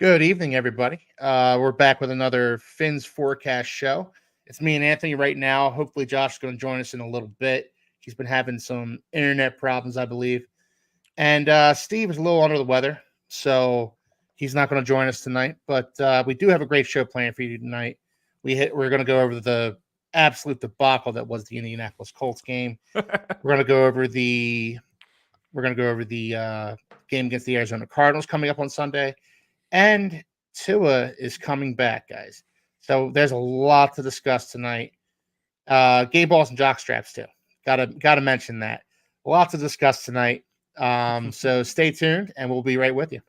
Good evening, everybody. We're back with another Phins Forecast show. It's me and Anthony right now. Hopefully, Josh is going to join us in a little bit. He's been having some internet problems, I believe. And Steve is a little under the weather, so he's not going to join us tonight. But we do have a great show planned for you tonight. We're going to go over the absolute debacle that was the Indianapolis Colts game. We're going to go over the game against the Arizona Cardinals coming up on Sunday. And Tua is coming back, guys. So there's a lot to discuss tonight. Game Balls and Jockstraps, too. Gotta mention that. A lot to discuss tonight. So stay tuned, and we'll be right with you.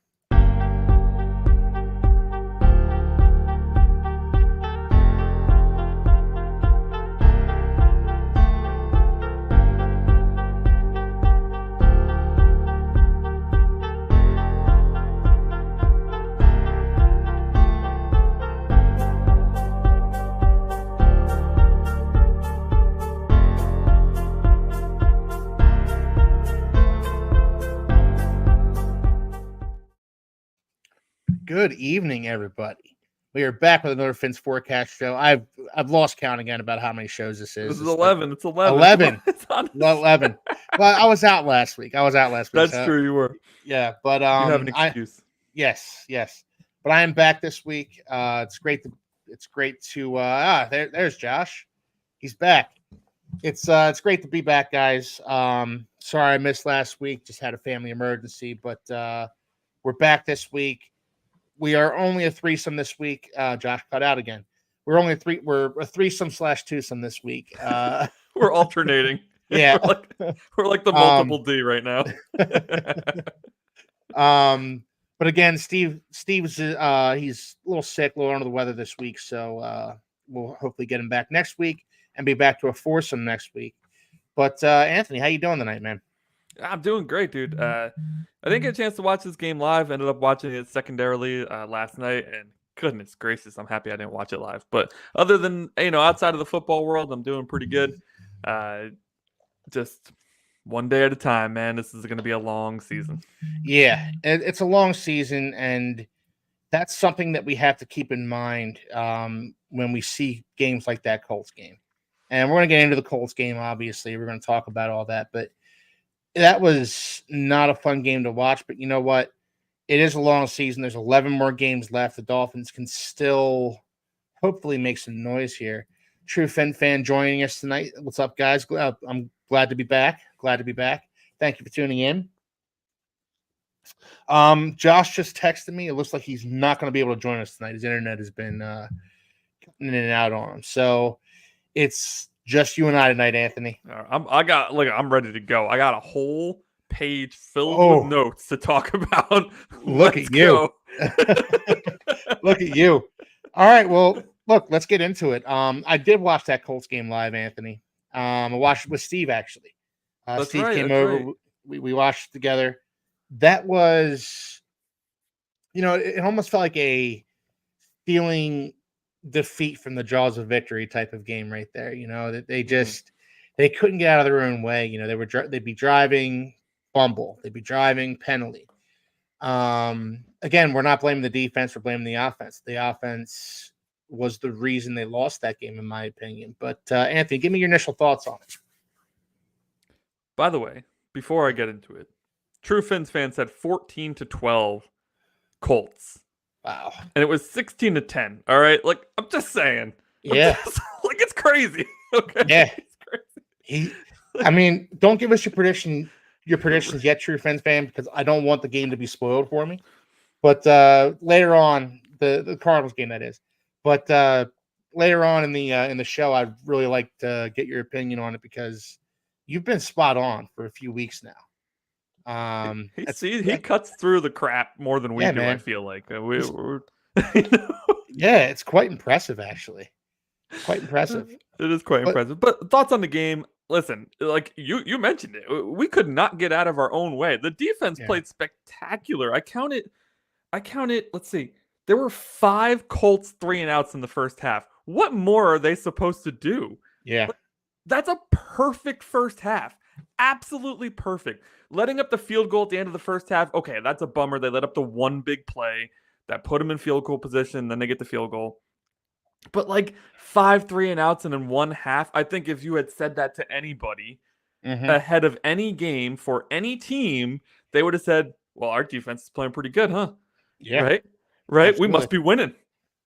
Good evening, everybody. We are back with another Phins Forecast show. I've lost count again about how many shows this is. This is 11. It's 11. 11. 11. Well, I was out last week. That's true. You were. Yeah, but you have an excuse. Yes. But I am back this week. It's great to. There's Josh. He's back. It's great to be back, guys. Sorry I missed last week. Just had a family emergency, but we're back this week. We are only a threesome this week. Josh cut out again. We're a threesome/twosome this week. We're alternating. Yeah, we're like the multiple D right now. But again, Steve's he's a little sick, a little under the weather this week, so we'll hopefully get him back next week and be back to a foursome next week. But Anthony, how you doing tonight, man? I'm doing great, dude. I didn't get a chance to watch this game live. Ended up watching it secondarily last night, and goodness gracious, I'm happy I didn't watch it live. But other than outside of the football world, I'm doing pretty good. Just one day at a time, man. This is going to be a long season. Yeah, it's a long season, and that's something that we have to keep in mind when we see games like that Colts game. And we're going to get into the Colts game, obviously. We're going to talk about all that, but that was not a fun game to watch, but you know what? It is a long season. There's 11 more games left. The Dolphins can still hopefully make some noise here. True Fin fan joining us tonight. What's up, guys? I'm glad to be back. Thank you for tuning in. Josh just texted me. It looks like he's not going to be able to join us tonight. His internet has been in and out on him. So it's just you and I tonight, Anthony. I'm ready to go. I got a whole page filled with notes to talk about. Look at you. Look at you. All right. Well, look, let's get into it. I did watch that Colts game live, Anthony. I watched it with Steve, actually. Steve came over. Right. We watched it together. That was, it almost felt like a feeling defeat from the jaws of victory type of game right there. That they couldn't get out of their own way. They'd be driving, fumble. They'd be driving, penalty. Again, we're not blaming the defense. We're blaming the offense. The offense was the reason they lost that game, in my opinion. But Anthony, give me your initial thoughts on it. By the way, before I get into it, True Fins fan said 14-12 Colts. Wow. And it was 16-10. All right. I'm just saying. Yeah. It's crazy. Okay. Yeah. It's crazy. Don't give us your predictions yet, True Fins fan, because I don't want the game to be spoiled for me. But later on, the Cardinals game, that is. But later on in the show, I'd really like to get your opinion on it because you've been spot on for a few weeks now. He cuts through the crap more than we do. Man. I feel like we're yeah, it's quite impressive, actually. Quite impressive. It is quite impressive. But thoughts on the game? Listen, like you mentioned it, we could not get out of our own way. The defense played spectacular. I counted. Let's see. There were 5 Colts 3-and-outs in the first half. What more are they supposed to do? Yeah, that's a perfect first half. Absolutely perfect. Letting up the field goal at the end of the first half, okay, that's a bummer. They let up the one big play. that put them in field goal position. Then they get the field goal. But like 5 3-and-outs and in one half, I think if you had said that to anybody ahead of any game for any team, they would have said, well, our defense is playing pretty good, huh? Yeah. Right? Absolutely. We must be winning.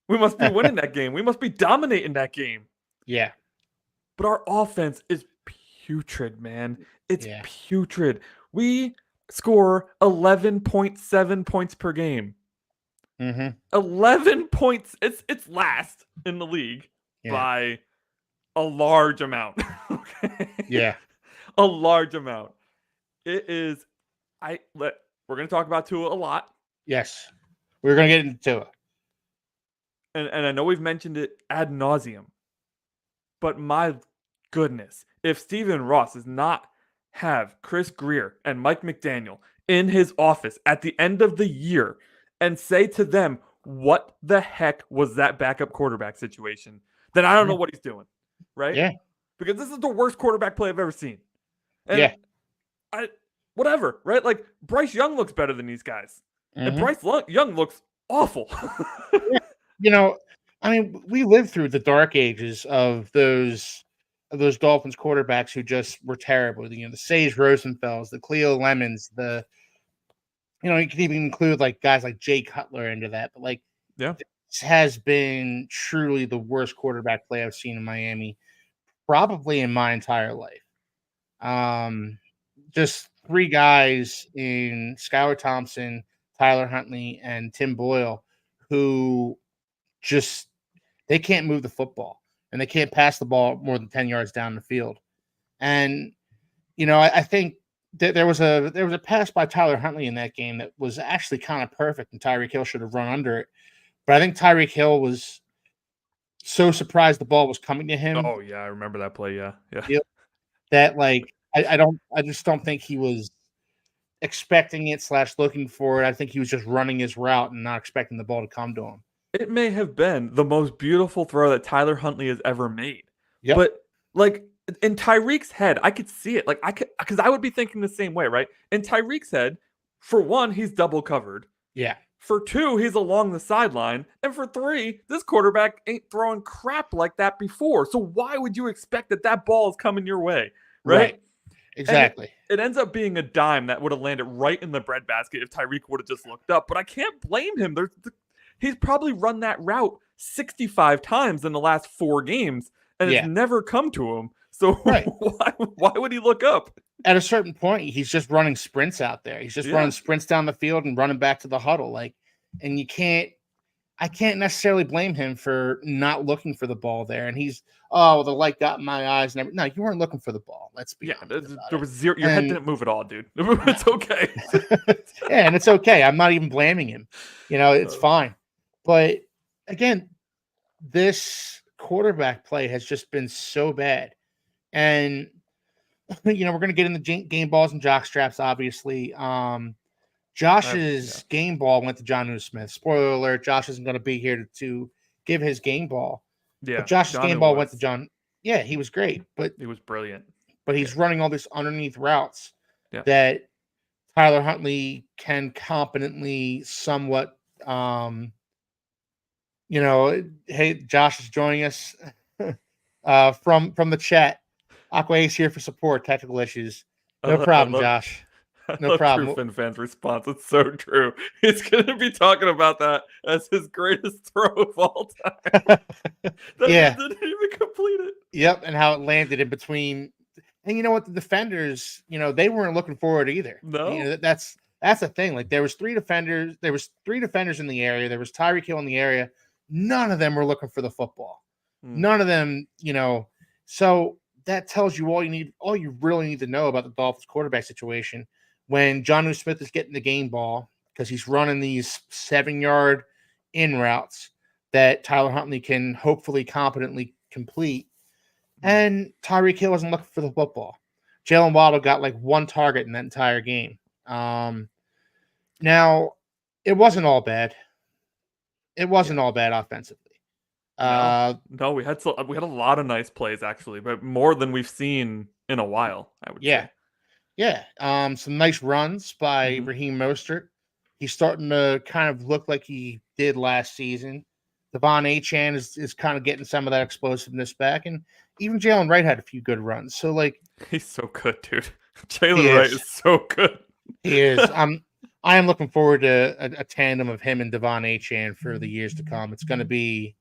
We must be winning that game. We must be dominating that game. Yeah. But our offense is putrid, man. It's putrid. We score 11.7 points per game. 11 points. It's last in the league by a large amount. Okay? Yeah. A large amount. It is. We're going to talk about Tua a lot. Yes. We're going to get into Tua. And I know we've mentioned it ad nauseum. But my goodness, if Stephen Ross does not have Chris Grier and Mike McDaniel in his office at the end of the year and say to them, what the heck was that backup quarterback situation? Then I don't know what he's doing, right? Yeah. Because this is the worst quarterback play I've ever seen. And whatever, right? Like, Bryce Young looks better than these guys. And Bryce Young looks awful. You know, I mean, we lived through the dark ages of those Dolphins quarterbacks who just were terrible. You know, the Sage Rosenfels, the Cleo Lemons, you can even include like guys like Jay Cutler into that. But like, this has been truly the worst quarterback play I've seen in Miami, probably in my entire life. Just three guys in Skylar Thompson, Tyler Huntley, and Tim Boyle who they can't move the football and they can't pass the ball more than 10 yards down the field. And, I think that there was a pass by Tyler Huntley in that game that was actually kind of perfect and Tyreek Hill should have run under it. But I think Tyreek Hill was so surprised the ball was coming to him. Oh yeah. I remember that play. Yeah. That like, I just don't think he was expecting it / looking for it. I think he was just running his route and not expecting the ball to come to him. It may have been the most beautiful throw that Tyler Huntley has ever made. Yep. But like in Tyreek's head, I could see it. Like because I would be thinking the same way, right? In Tyreek's head, for one, he's double covered. Yeah. For two, he's along the sideline. And for three, this quarterback ain't throwing crap like that before. So why would you expect that ball is coming your way? Right? Exactly. It ends up being a dime that would have landed right in the breadbasket if Tyreek would have just looked up. But I can't blame him. He's probably run that route 65 times in the last 4 games, and it's never come to him. So why would he look up? At a certain point, he's just running sprints out there. He's just running sprints down the field and running back to the huddle. And I can't necessarily blame him for not looking for the ball there. And the light got in my eyes. And no, you weren't looking for the ball. Let's be honest. There was zero. Your head didn't move at all, dude. It's okay. And it's okay. I'm not even blaming him. It's fine. But again, this quarterback play has just been so bad. And, we're going to get into game balls and jockstraps, obviously. Josh's game ball went to Jonnu Smith. Spoiler alert, Josh isn't going to be here to give his game ball. Yeah. But Josh's game ball went to John. Yeah, he was great. But he was brilliant. But he's running all these underneath routes that Tyler Huntley can competently somewhat hey, Josh is joining us from the chat. Aqua Ace here for support, technical issues. No problem, Josh. No problem. True Fin fans' response. It's so true. He's going to be talking about that as his greatest throw of all time. Didn't even complete it. Yep, and how it landed in between. And you know what? The defenders, they weren't looking for it either. No, that's the thing. Like there was 3 defenders. There was 3 defenders in the area. There was Tyreek Hill in the area. None of them were looking for the football. None of them, So that tells you all you really need to know about the Dolphins quarterback situation. When Jonnu Smith is getting the game ball because he's running these 7-yard in routes that Tyler Huntley can hopefully competently complete. And Tyreek Hill wasn't looking for the football. Jalen Waddle got like 1 target in that entire game. Now, it wasn't all bad. It wasn't all bad offensively. No, we had a lot of nice plays actually, but more than we've seen in a while, I would say. Yeah. Some nice runs by Raheem Mostert. He's starting to kind of look like he did last season. Devon Achane is kind of getting some of that explosiveness back, and even Jalen Wright had a few good runs. So like he's so good, dude. he Jalen Wright is so good. He is. I am looking forward to a tandem of him and Devon Achane for the years to come. It's going to be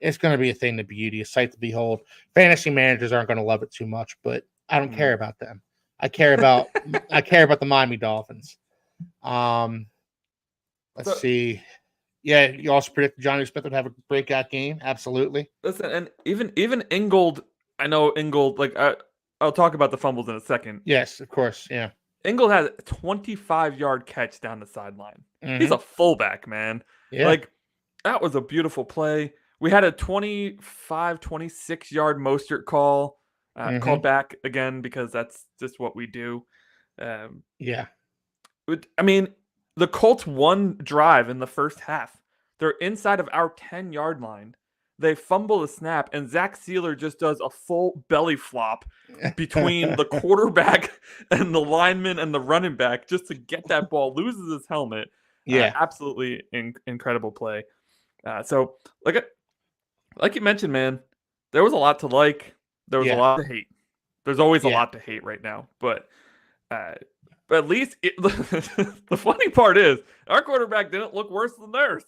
a thing to beauty, a sight to behold. Fantasy managers aren't going to love it too much, but I don't care about them. I care about the Miami Dolphins. Let's see. Yeah, you also predict Johnny Smith would have a breakout game. Absolutely. Listen, and even Ingold, I know Ingold, like I'll talk about the fumbles in a second. Yes, of course. Yeah. Ingold had a 25-yard catch down the sideline. Mm-hmm. He's a fullback, man. Yeah. Like, that was a beautiful play. We had a 25, 26-yard Mostert call called back again because that's just what we do. Yeah. I mean, the Colts won drive in the first half. They're inside of our 10-yard line. They fumble the snap, and Zach Sealer just does a full belly flop between the quarterback and the lineman and the running back just to get that ball, loses his helmet. Yeah. Absolutely incredible play. So, like you mentioned, man, there was a lot to like. There was a lot to hate. There's always a lot to hate right now. But at least the funny part is our quarterback didn't look worse than theirs.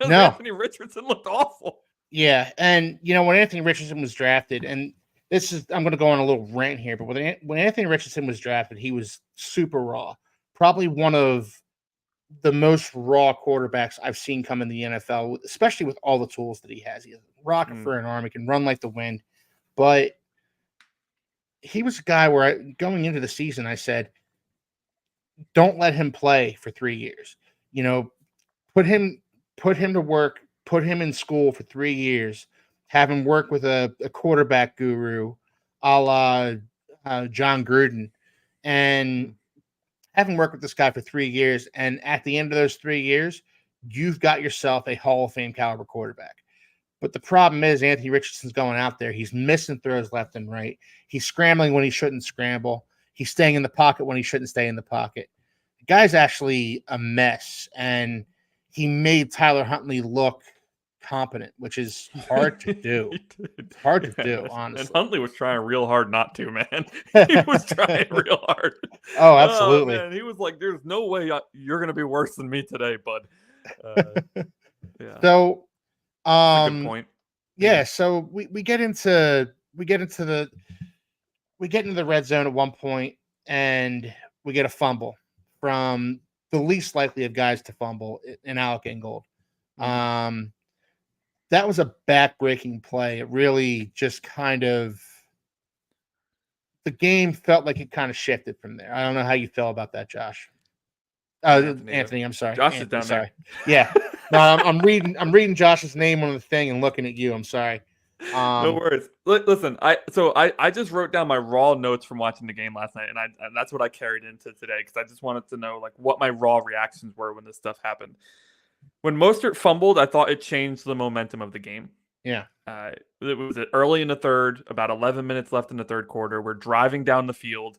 No. Anthony Richardson looked awful. Yeah, and when Anthony Richardson was drafted, and I'm going to go on a little rant here, but when Anthony Richardson was drafted, he was super raw. Probably one of the most raw quarterbacks I've seen come in the NFL, especially with all the tools that he has. He has a rocket for an arm, he can run like the wind, but he was a guy where going into the season, I said, don't let him play for 3 years. Put him to work. Put him in school for 3 years, have him work with a quarterback guru a la John Gruden, and have him work with this guy for 3 years. And at the end of those 3 years, you've got yourself a Hall of Fame caliber quarterback. But the problem is Anthony Richardson's going out there. He's missing throws left and right. He's scrambling when he shouldn't scramble. He's staying in the pocket when he shouldn't stay in the pocket. The guy's actually a mess, and he made Tyler Huntley look competent, which is hard to do. Hard to do, honestly. And Huntley was trying real hard not to, man. He was trying real hard. Oh, absolutely. Man. He was like, "There's no way you're gonna be worse than me today, bud." Yeah. So, that's a good point. Yeah. So we get into the red zone at one point, and we get a fumble from the least likely of guys to fumble in Alec Ingold. That was a back-breaking play. It really just the game felt like it kind of shifted from there. I don't know how you feel about that, Josh. Anthony, I'm sorry. Josh is down there. Yeah. No, I'm reading Josh's name on the thing and looking at you. I'm sorry. No worries. Listen, I just wrote down my raw notes from watching the game last night, and that's what I carried into today because I just wanted to know what my raw reactions were when this stuff happened. When Mostert fumbled, I thought it changed the momentum of the game. Yeah. It was early in the third, about 11 minutes left in the third quarter. We're driving down the field.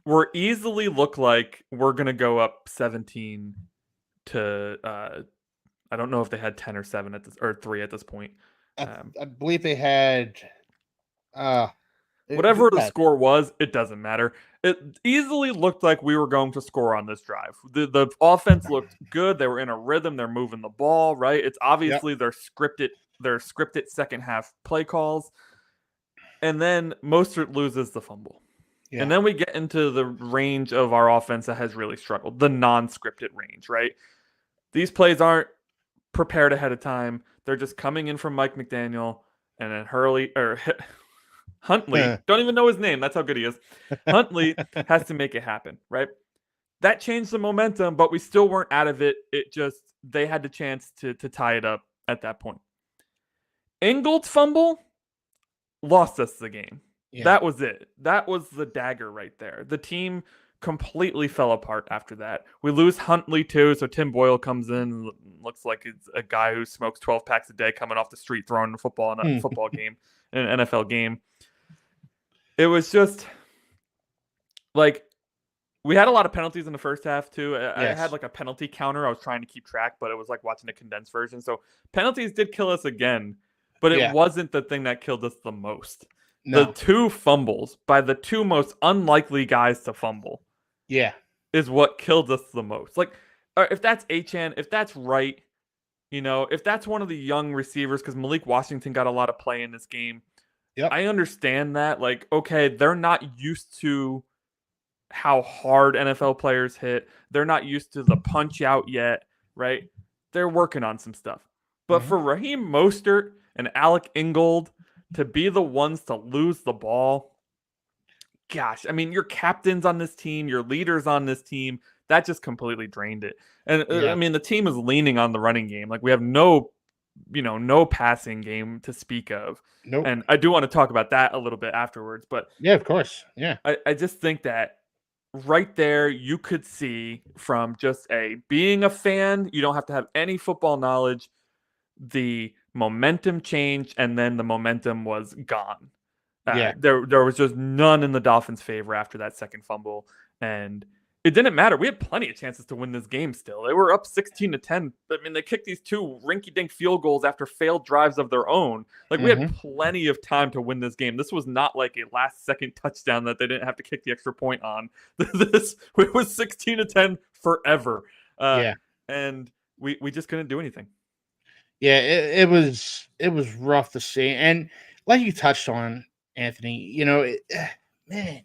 We're easily look like we're going to go up 17 to, I don't know if they had 10 or 7 or 3 at this point. I believe they had whatever the score was, it doesn't matter. It easily looked like we were going to score on this drive. The offense looked good. They were in a rhythm. They're moving the ball, right? It's obviously their scripted second half play calls. And then Mostert loses the fumble. Yeah. And then we get into the range of our offense that has really struggled, the non-scripted range, right? These plays aren't prepared ahead of time. They're just coming in from Mike McDaniel, and then Huntley, don't even know his name. That's how good he is. Huntley has to make it happen, right? That changed the momentum, but we still weren't out of it. They had the chance to tie it up at that point. Ingold's fumble lost us the game. Yeah. That was it. That was the dagger right there. The team completely fell apart after that. We lose Huntley too, so Tim Boyle comes in. Looks like it's a guy who smokes 12 packs a day coming off the street throwing the football in a football game, in an NFL game. It was just We had a lot of penalties in the first half too. I Yes. had like a penalty counter. I was trying to keep track, but it was like watching a condensed version. So penalties did kill us again, but it wasn't the thing that killed us the most. The No. 2 fumbles by the 2 most unlikely guys to fumble Yeah. is what killed us the most. Like, if that's Achan, if that's Wright, if that's one of the young receivers, because Malik Washington got a lot of play in this game. Yep. I understand that. Like, okay, they're not used to how hard NFL players hit. They're not used to the punch out yet, right? They're working on some stuff. But for Raheem Mostert and Alec Ingold to be the ones to lose the ball, gosh, I mean, your captains on this team, your leaders on this team, that just completely drained it. And I mean, the team is leaning on the running game. Like, we have no passing game to speak of. Nope. And I do want to talk about that a little bit afterwards. But yeah, of course. Yeah. I just think that right there, you could see from just being a fan, you don't have to have any football knowledge, the momentum changed, and then the momentum was gone. There was just none in the Dolphins' favor after that second fumble, and it didn't matter. We had plenty of chances to win this game still. They were up 16-10. I mean, they kicked these 2 rinky-dink field goals after failed drives of their own. Like, we had plenty of time to win this game. This was not like a last-second touchdown that they didn't have to kick the extra point on. It was 16-10 forever. And we just couldn't do anything. Yeah, it was rough to see. And like you touched on, Anthony, man,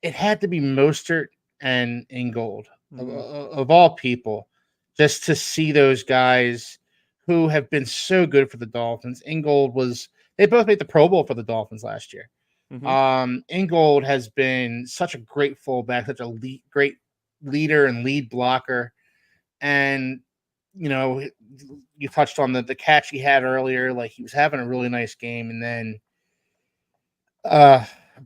it had to be Mostert and Ingold of all people, just to see those guys who have been so good for the Dolphins. They both made the Pro Bowl for the Dolphins last year. Ingold has been such a great fullback, such a great leader and lead blocker. And, you touched on the catch he had earlier. Like, he was having a really nice game, and then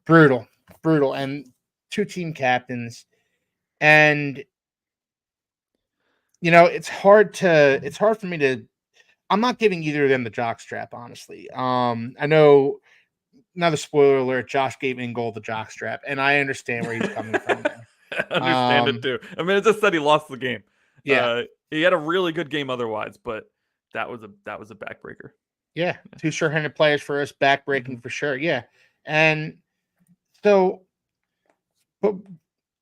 brutal. And 2 team captains. And it's hard for me to. I'm not giving either of them the jock strap, honestly. I know, another spoiler alert, Josh gave Ingold the jock strap, and I understand where he's coming from there. I understand it too. I mean, it just said he lost the game. Yeah. He had a really good game otherwise, but that was a backbreaker. Yeah. 2 sure-handed players for us, backbreaking for sure. Yeah. And so, but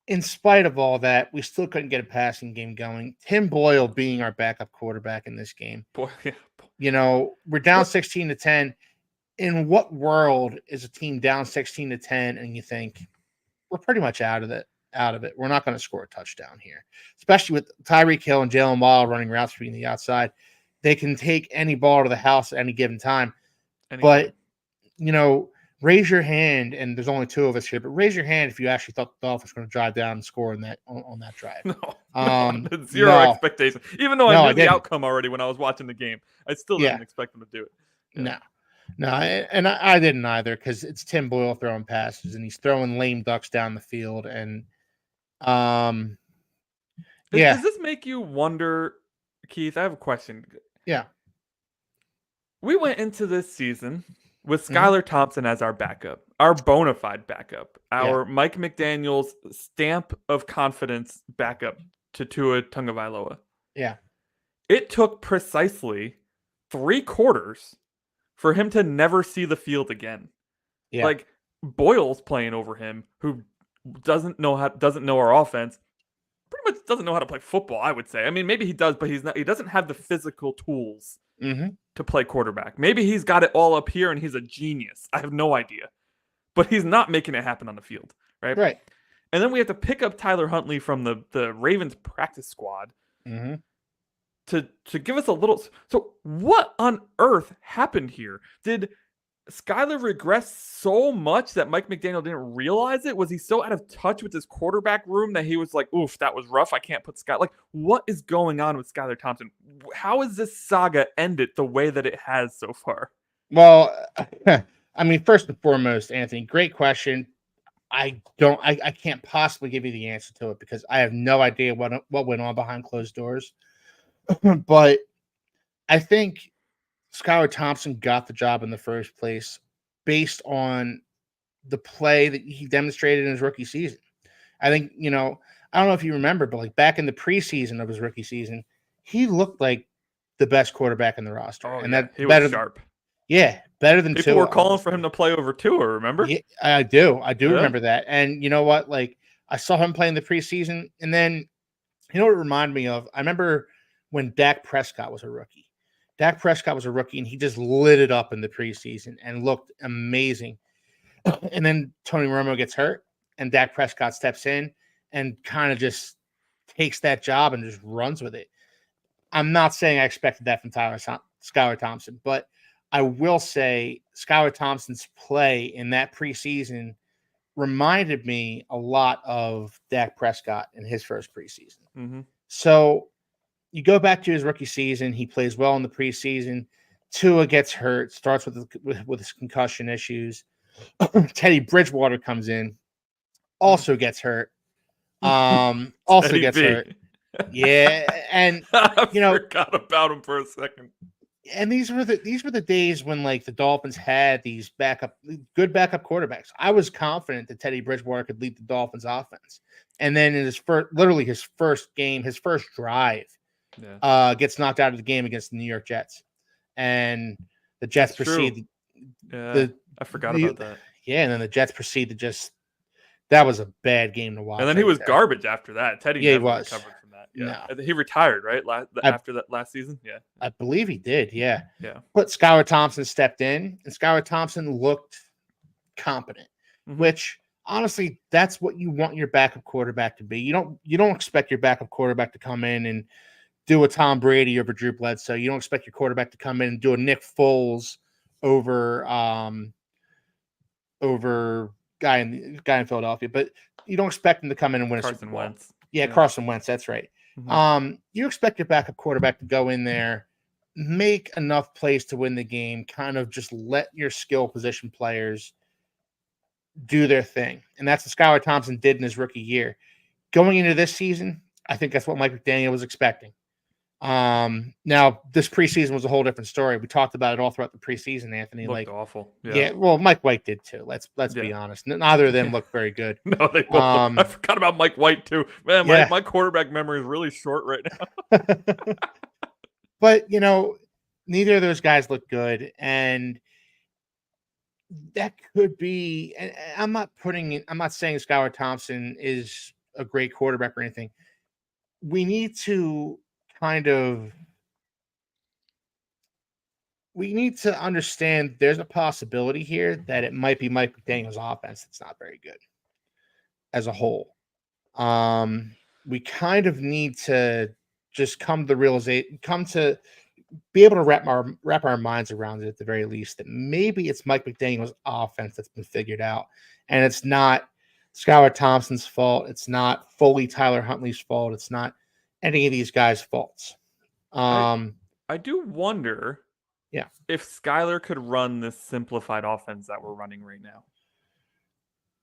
in spite of all that, we still couldn't get a passing game going. Tim Boyle being our backup quarterback in this game. We're down 16-10. In what world is a team down 16-10 and you think we're pretty much out of it? We're not going to score a touchdown here, especially with Tyreek Hill and Jalen Waddle running routes between the outside. They can take any ball to the house at any given time. But, raise your hand, and there's only 2 of us here, but raise your hand if you actually thought the Dolphins were going to drive down and score on that drive. No, zero expectation. Even though I knew the outcome already when I was watching the game, I still didn't expect them to do it. Yeah. No, and I didn't either, because it's Tim Boyle throwing passes, and he's throwing lame ducks down the field, and Does this make you wonder, Keith? I have a question. Yeah. We went into this season with Skylar Thompson as our backup, our bona fide backup, our Mike McDaniel's stamp of confidence backup to Tua Tagovailoa. Yeah. It took precisely 3 quarters for him to never see the field again. Yeah. Like, Boyle's playing over him, who doesn't know our offense, pretty much doesn't know how to play football, I would say. I mean, maybe he does, but he doesn't have the physical tools to play quarterback. Maybe he's got it all up here and he's a genius. I have no idea. But he's not making it happen on the field, right? Right. And then we have to pick up Tyler Huntley from the Ravens practice squad to give us a little. So what on earth happened here? Did Skyler regressed so much that Mike McDaniel didn't realize it? Was he so out of touch with his quarterback room that he was like, oof, that was rough. I can't put Skyler. Like, what is going on with Skylar Thompson? How is this saga ended the way that it has so far? Well, I mean, first and foremost, Anthony, great question. I can't possibly give you the answer to it because I have no idea what went on behind closed doors. But I think Skylar Thompson got the job in the first place based on the play that he demonstrated in his rookie season. I think, I don't know if you remember, but like back in the preseason of his rookie season, he looked like the best quarterback in the roster. Oh, And yeah. that He was better, sharp. better than People Tua. were calling for him to play over Tua, remember? Yeah, I do. I do Yeah. remember that. And you know what? Like, I saw him play in the preseason, and then you know what it reminded me of? I remember when Dak Prescott was a rookie. Dak Prescott was a rookie, and he just lit it up in the preseason and looked amazing. And then Tony Romo gets hurt, and Dak Prescott steps in and kind of just takes that job and just runs with it. I'm not saying I expected that from Skylar Thompson, but I will say Skylar Thompson's play in that preseason reminded me a lot of Dak Prescott in his first preseason. Mm-hmm. So you go back to his rookie season, he plays well in the preseason. Tua gets hurt, starts with his concussion issues. Teddy Bridgewater comes in, also gets hurt. Also gets hurt. Yeah, and I forgot about him for a second. And these were the days when like the Dolphins had these good backup quarterbacks. I was confident that Teddy Bridgewater could lead the Dolphins offense. And then in his first game, his first drive, gets knocked out of the game against the New York Jets. And the Jets proceed. Yeah, I forgot about that. Yeah, and then the Jets proceed to just that was a bad game to watch. And then he was garbage after that. Teddy never recovered from that. Yeah. No. He retired, right? After that last season? Yeah. I believe he did, yeah. Yeah. But Skylar Thompson stepped in, and Skylar Thompson looked competent, which honestly, that's what you want your backup quarterback to be. You don't expect your backup quarterback to come in and do a Tom Brady over Drew Bledsoe. You don't expect your quarterback to come in and do a Nick Foles over guy in Philadelphia, but you don't expect him to come in and win a Super Bowl. Wentz. Yeah, Carson Wentz, that's right. Mm-hmm. You expect your backup quarterback to go in there, make enough plays to win the game, kind of just let your skill position players do their thing. And that's what Skylar Thompson did in his rookie year. Going into this season, I think that's what Mike McDaniel was expecting. Now this preseason was a whole different story. We talked about it all throughout the preseason, Anthony. Looked awful. Yeah. Well, Mike White did too. Let's be honest. Neither of them looked very good. No, they both. I forgot about Mike White too. Man, my quarterback memory is really short right now. But neither of those guys look good, and that could be. And I'm not saying Skylar Thompson is a great quarterback or anything. We need to understand there's a possibility here that it might be Mike McDaniel's offense that's not very good as a whole. We kind of need to just come to be able to wrap our minds around it at the very least, that maybe it's Mike McDaniel's offense that's been figured out, and it's not Skylar Thompson's fault. It's not fully Tyler Huntley's fault. It's not any of these guys' faults. I do wonder if Skylar could run this simplified offense that we're running right now.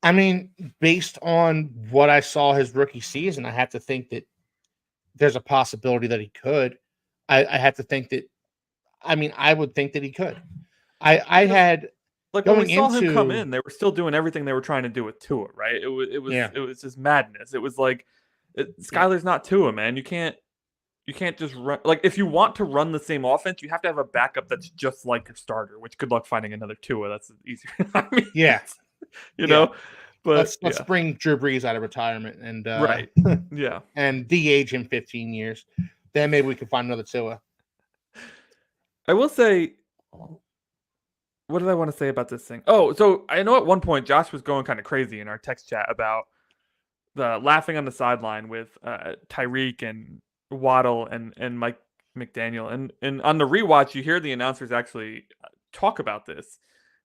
I mean, based on what I saw his rookie season, I have to think that there's a possibility that he could. I have to think that. I mean, I would think that he could. I had like when we saw him come in, they were still doing everything they were trying to do with Tua, right? It was just madness. It was like Skylar's not Tua, man. You can't just run. Like, if you want to run the same offense, you have to have a backup that's just like your starter, which good luck finding another Tua. That's easier. I mean, you know, but let's bring Drew Brees out of retirement and right. Yeah. And de-age him 15 years. Then maybe we can find another Tua. I will say, what did I want to say about this thing? Oh, so I know at one point Josh was going kind of crazy in our text chat about the laughing on the sideline with Tyreek and Waddle and Mike McDaniel, and on the rewatch you hear the announcers actually talk about this,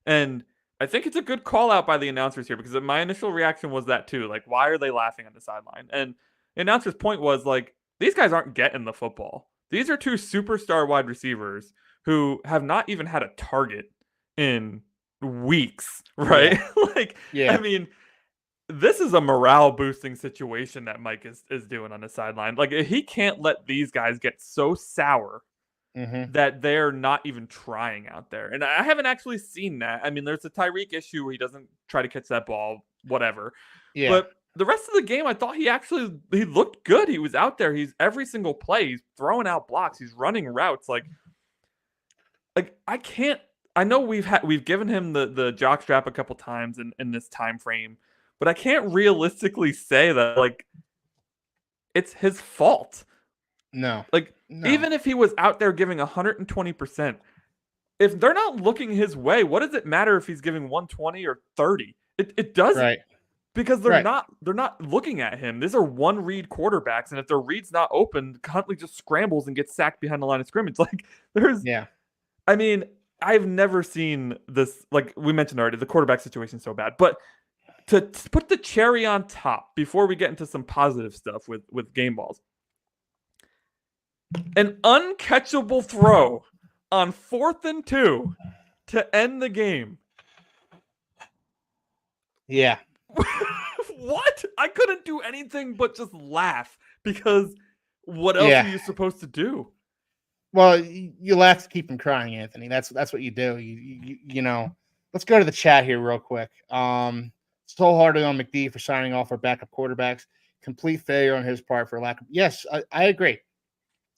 and I think it's a good call out by the announcers here, because my initial reaction was that too, like, why are they laughing on the sideline? And the announcer's point was like, these guys aren't getting the football. These are two superstar wide receivers who have not even had a target in weeks, right? I mean, this is a morale boosting situation that Mike is doing on the sideline. Like, he can't let these guys get so sour that they're not even trying out there. And I haven't actually seen that. I mean, there's a Tyreek issue where he doesn't try to catch that ball, whatever. Yeah. But the rest of the game, I thought he looked good. He was out there. He's every single play. He's throwing out blocks. He's running routes. Like I can't. I know we've given him the jockstrap a couple times in this time frame, but I can't realistically say that like it's his fault. No. Like even if he was out there giving 120%, if they're not looking his way, what does it matter if he's giving 120 or 30? It doesn't. Right. Because they're not looking at him. These are one read quarterbacks, and if their read's not open, Huntley just scrambles and gets sacked behind the line of scrimmage. Like I mean, I've never seen this. Like we mentioned already, the quarterback situation is so bad. But to put the cherry on top before we get into some positive stuff with game balls, an uncatchable throw on 4th and 2 to end the game. Yeah. What? I couldn't do anything but just laugh because what else are you supposed to do? Well, you laugh to keep from crying, Anthony. That's what you do. You know. Let's go to the chat here real quick. So hard on McD for signing off our backup quarterbacks. Complete failure on his part for lack of. Yes, I agree.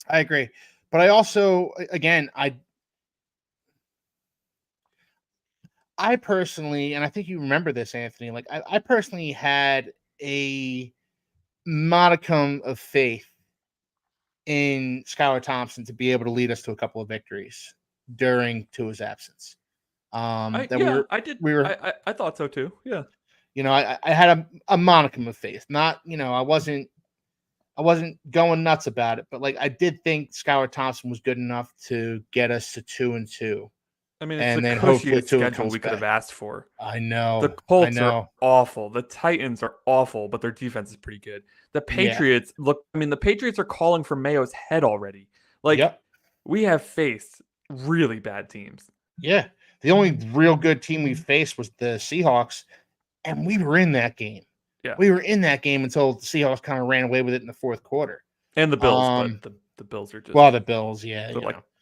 I agree. But I also, again, I personally, and I think you remember this, Anthony, like I personally had a modicum of faith in Skylar Thompson to be able to lead us to a couple of victories during Tua's absence. I did. I thought so too. Yeah. You know, I had a modicum of faith. Not, you know, I wasn't going nuts about it, but like I did think Skylar Thompson was good enough to get us to 2-2. I mean, it's the cushiest schedule we could have asked for. I know. The Colts are awful. The Titans are awful, but their defense is pretty good. The Patriots the Patriots are calling for Mayo's head already. Like, we have faced really bad teams. Yeah. The only real good team we faced was the Seahawks, and we were in that game. Yeah. We were in that game until the Seahawks kind of ran away with it in the fourth quarter. And the Bills, but the Bills are just... Well, the Bills, they're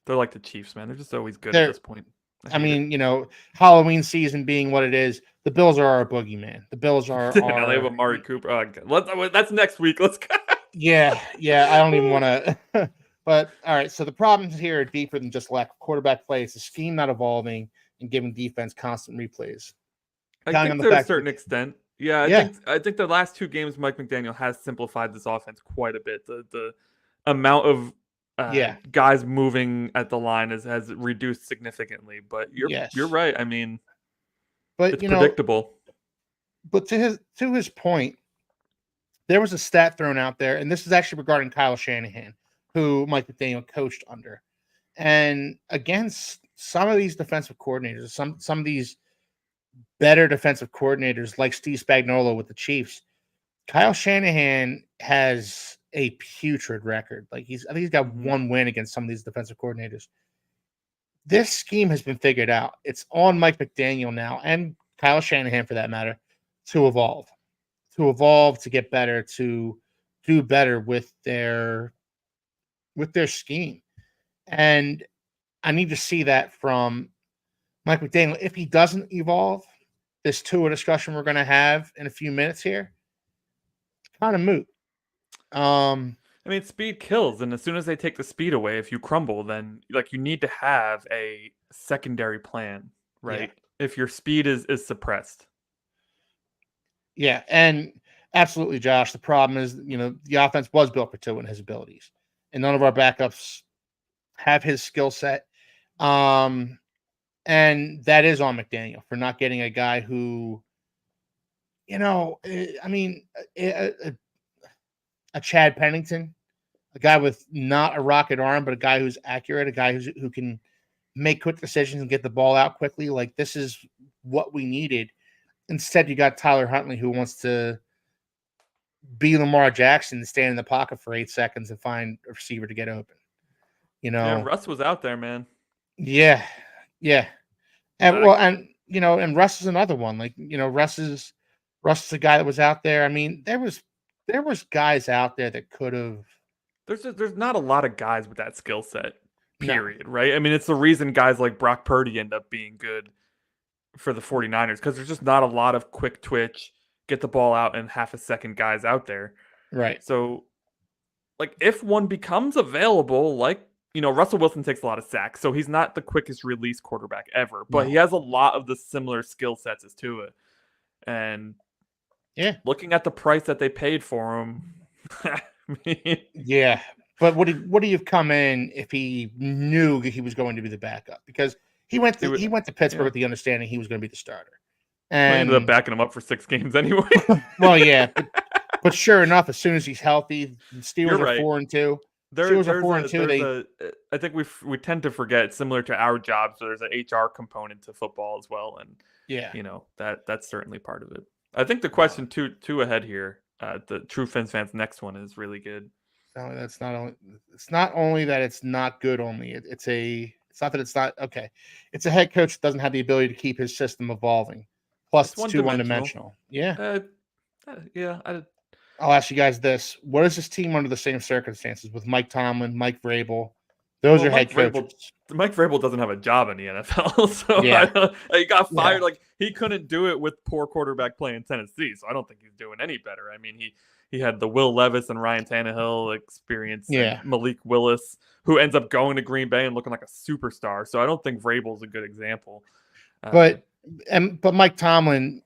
like the Chiefs, man. They're just always good at this point. I mean, you know, Halloween season being what it is, the Bills are our boogeyman. The Bills are our... they have Amari Cooper. Oh, that's next week. Let's go. Yeah. I don't even want to... But, all right, so the problems here are deeper than just lack of quarterback play. It's the scheme not evolving and giving defense constant replays. I think to a certain extent. Yeah, I think the last 2 games, Mike McDaniel has simplified this offense quite a bit. The amount of guys moving at the line has reduced significantly. But you're right. I mean, it's predictable. But to his point, there was a stat thrown out there, and this is actually regarding Kyle Shanahan, who Mike McDaniel coached under. And against some of these defensive coordinators, some of these better defensive coordinators like Steve Spagnuolo with the Chiefs, Kyle Shanahan has a putrid record. Like I think he's got 1 win against some of these defensive coordinators. This scheme has been figured out. It's on Mike McDaniel now, and Kyle Shanahan for that matter, to evolve, to get better, to do better with their scheme. And I need to see that from Mike McDaniel. If he doesn't evolve, this Tua discussion we're going to have in a few minutes here, kind of moot. I mean, speed kills, and as soon as they take the speed away, if you crumble, then like you need to have a secondary plan, right? Yeah. If your speed is suppressed. Yeah, and absolutely, Josh. The problem is, you know, the offense was built for Tua and his abilities, and none of our backups have his skill set. And that is on McDaniel for not getting a guy who, you know, I mean, a Chad Pennington, a guy with not a rocket arm, but a guy who's accurate, a guy who can make quick decisions and get the ball out quickly. Like, this is what we needed. Instead, you got Tyler Huntley, who wants to be Lamar Jackson and stand in the pocket for 8 seconds and find a receiver to get open. You know, yeah, Russ was out there, man. Yeah. And you know, and Russ is another one. Like, you know, Russ is a guy that was out there. I mean, there was guys out there that could have. There's not a lot of guys with that skill set. Period. No. Right? I mean, it's the reason guys like Brock Purdy end up being good for the 49ers, because there's just not a lot of quick twitch, get the ball out in half a second guys out there. Right. So, like, if one becomes available, like, Russell Wilson takes a lot of sacks, so he's not the quickest release quarterback ever, but No. he has a lot of the similar skill sets as Tua. And looking at the price that they paid for him, I mean, yeah. But would he have come in if he knew he was going to be the backup? Because he went to Pittsburgh with the understanding he was going to be the starter. And he ended up backing him up for 6 games anyway. Well, yeah, but sure enough, as soon as he's healthy, the Steelers are 4-2. Steelers are 4-2. I think we tend to forget, similar to our jobs, there's an HR component to football as well, and that's certainly part of it. I think the question two ahead here, the true Phins fans, next one is really good. It's not only that it's not good. It's not that it's not okay. It's a head coach that doesn't have the ability to keep his system evolving. Plus, it's too one-dimensional. Yeah. I'll ask you guys this: what is this team under the same circumstances with Mike Tomlin, Mike Vrabel? Those are head coaches. Mike Vrabel doesn't have a job in the NFL, so he got fired. Like, he couldn't do it with poor quarterback play in Tennessee, so I don't think he's doing any better. I mean, he had the Will Levis and Ryan Tannehill experience, and Malik Willis, who ends up going to Green Bay and looking like a superstar. So I don't think Vrabel's a good example. But Mike Tomlin,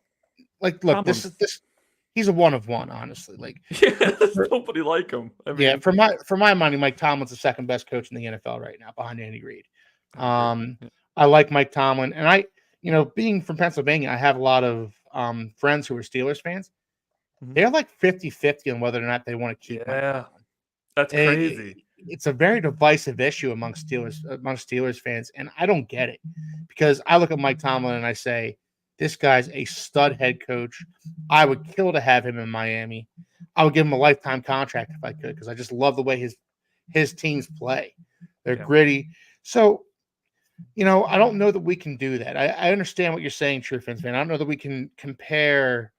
look, this he's a one of one, honestly. There's nobody like him. I mean, for my money, Mike Tomlin's the second best coach in the NFL right now, behind Andy Reid. I like Mike Tomlin, and being from Pennsylvania, I have a lot of friends who are Steelers fans. Mm-hmm. They're like 50-50 on whether or not they want to keep. Yeah, that's crazy. It's a very divisive issue amongst Steelers fans, and I don't get it, because I look at Mike Tomlin and I say, this guy's a stud head coach. I would kill to have him in Miami. I would give him a lifetime contract if I could, because I just love the way his teams play. They're gritty. So, I don't know that we can do that. I understand what you're saying, True Phins fan. I don't know that we can compare,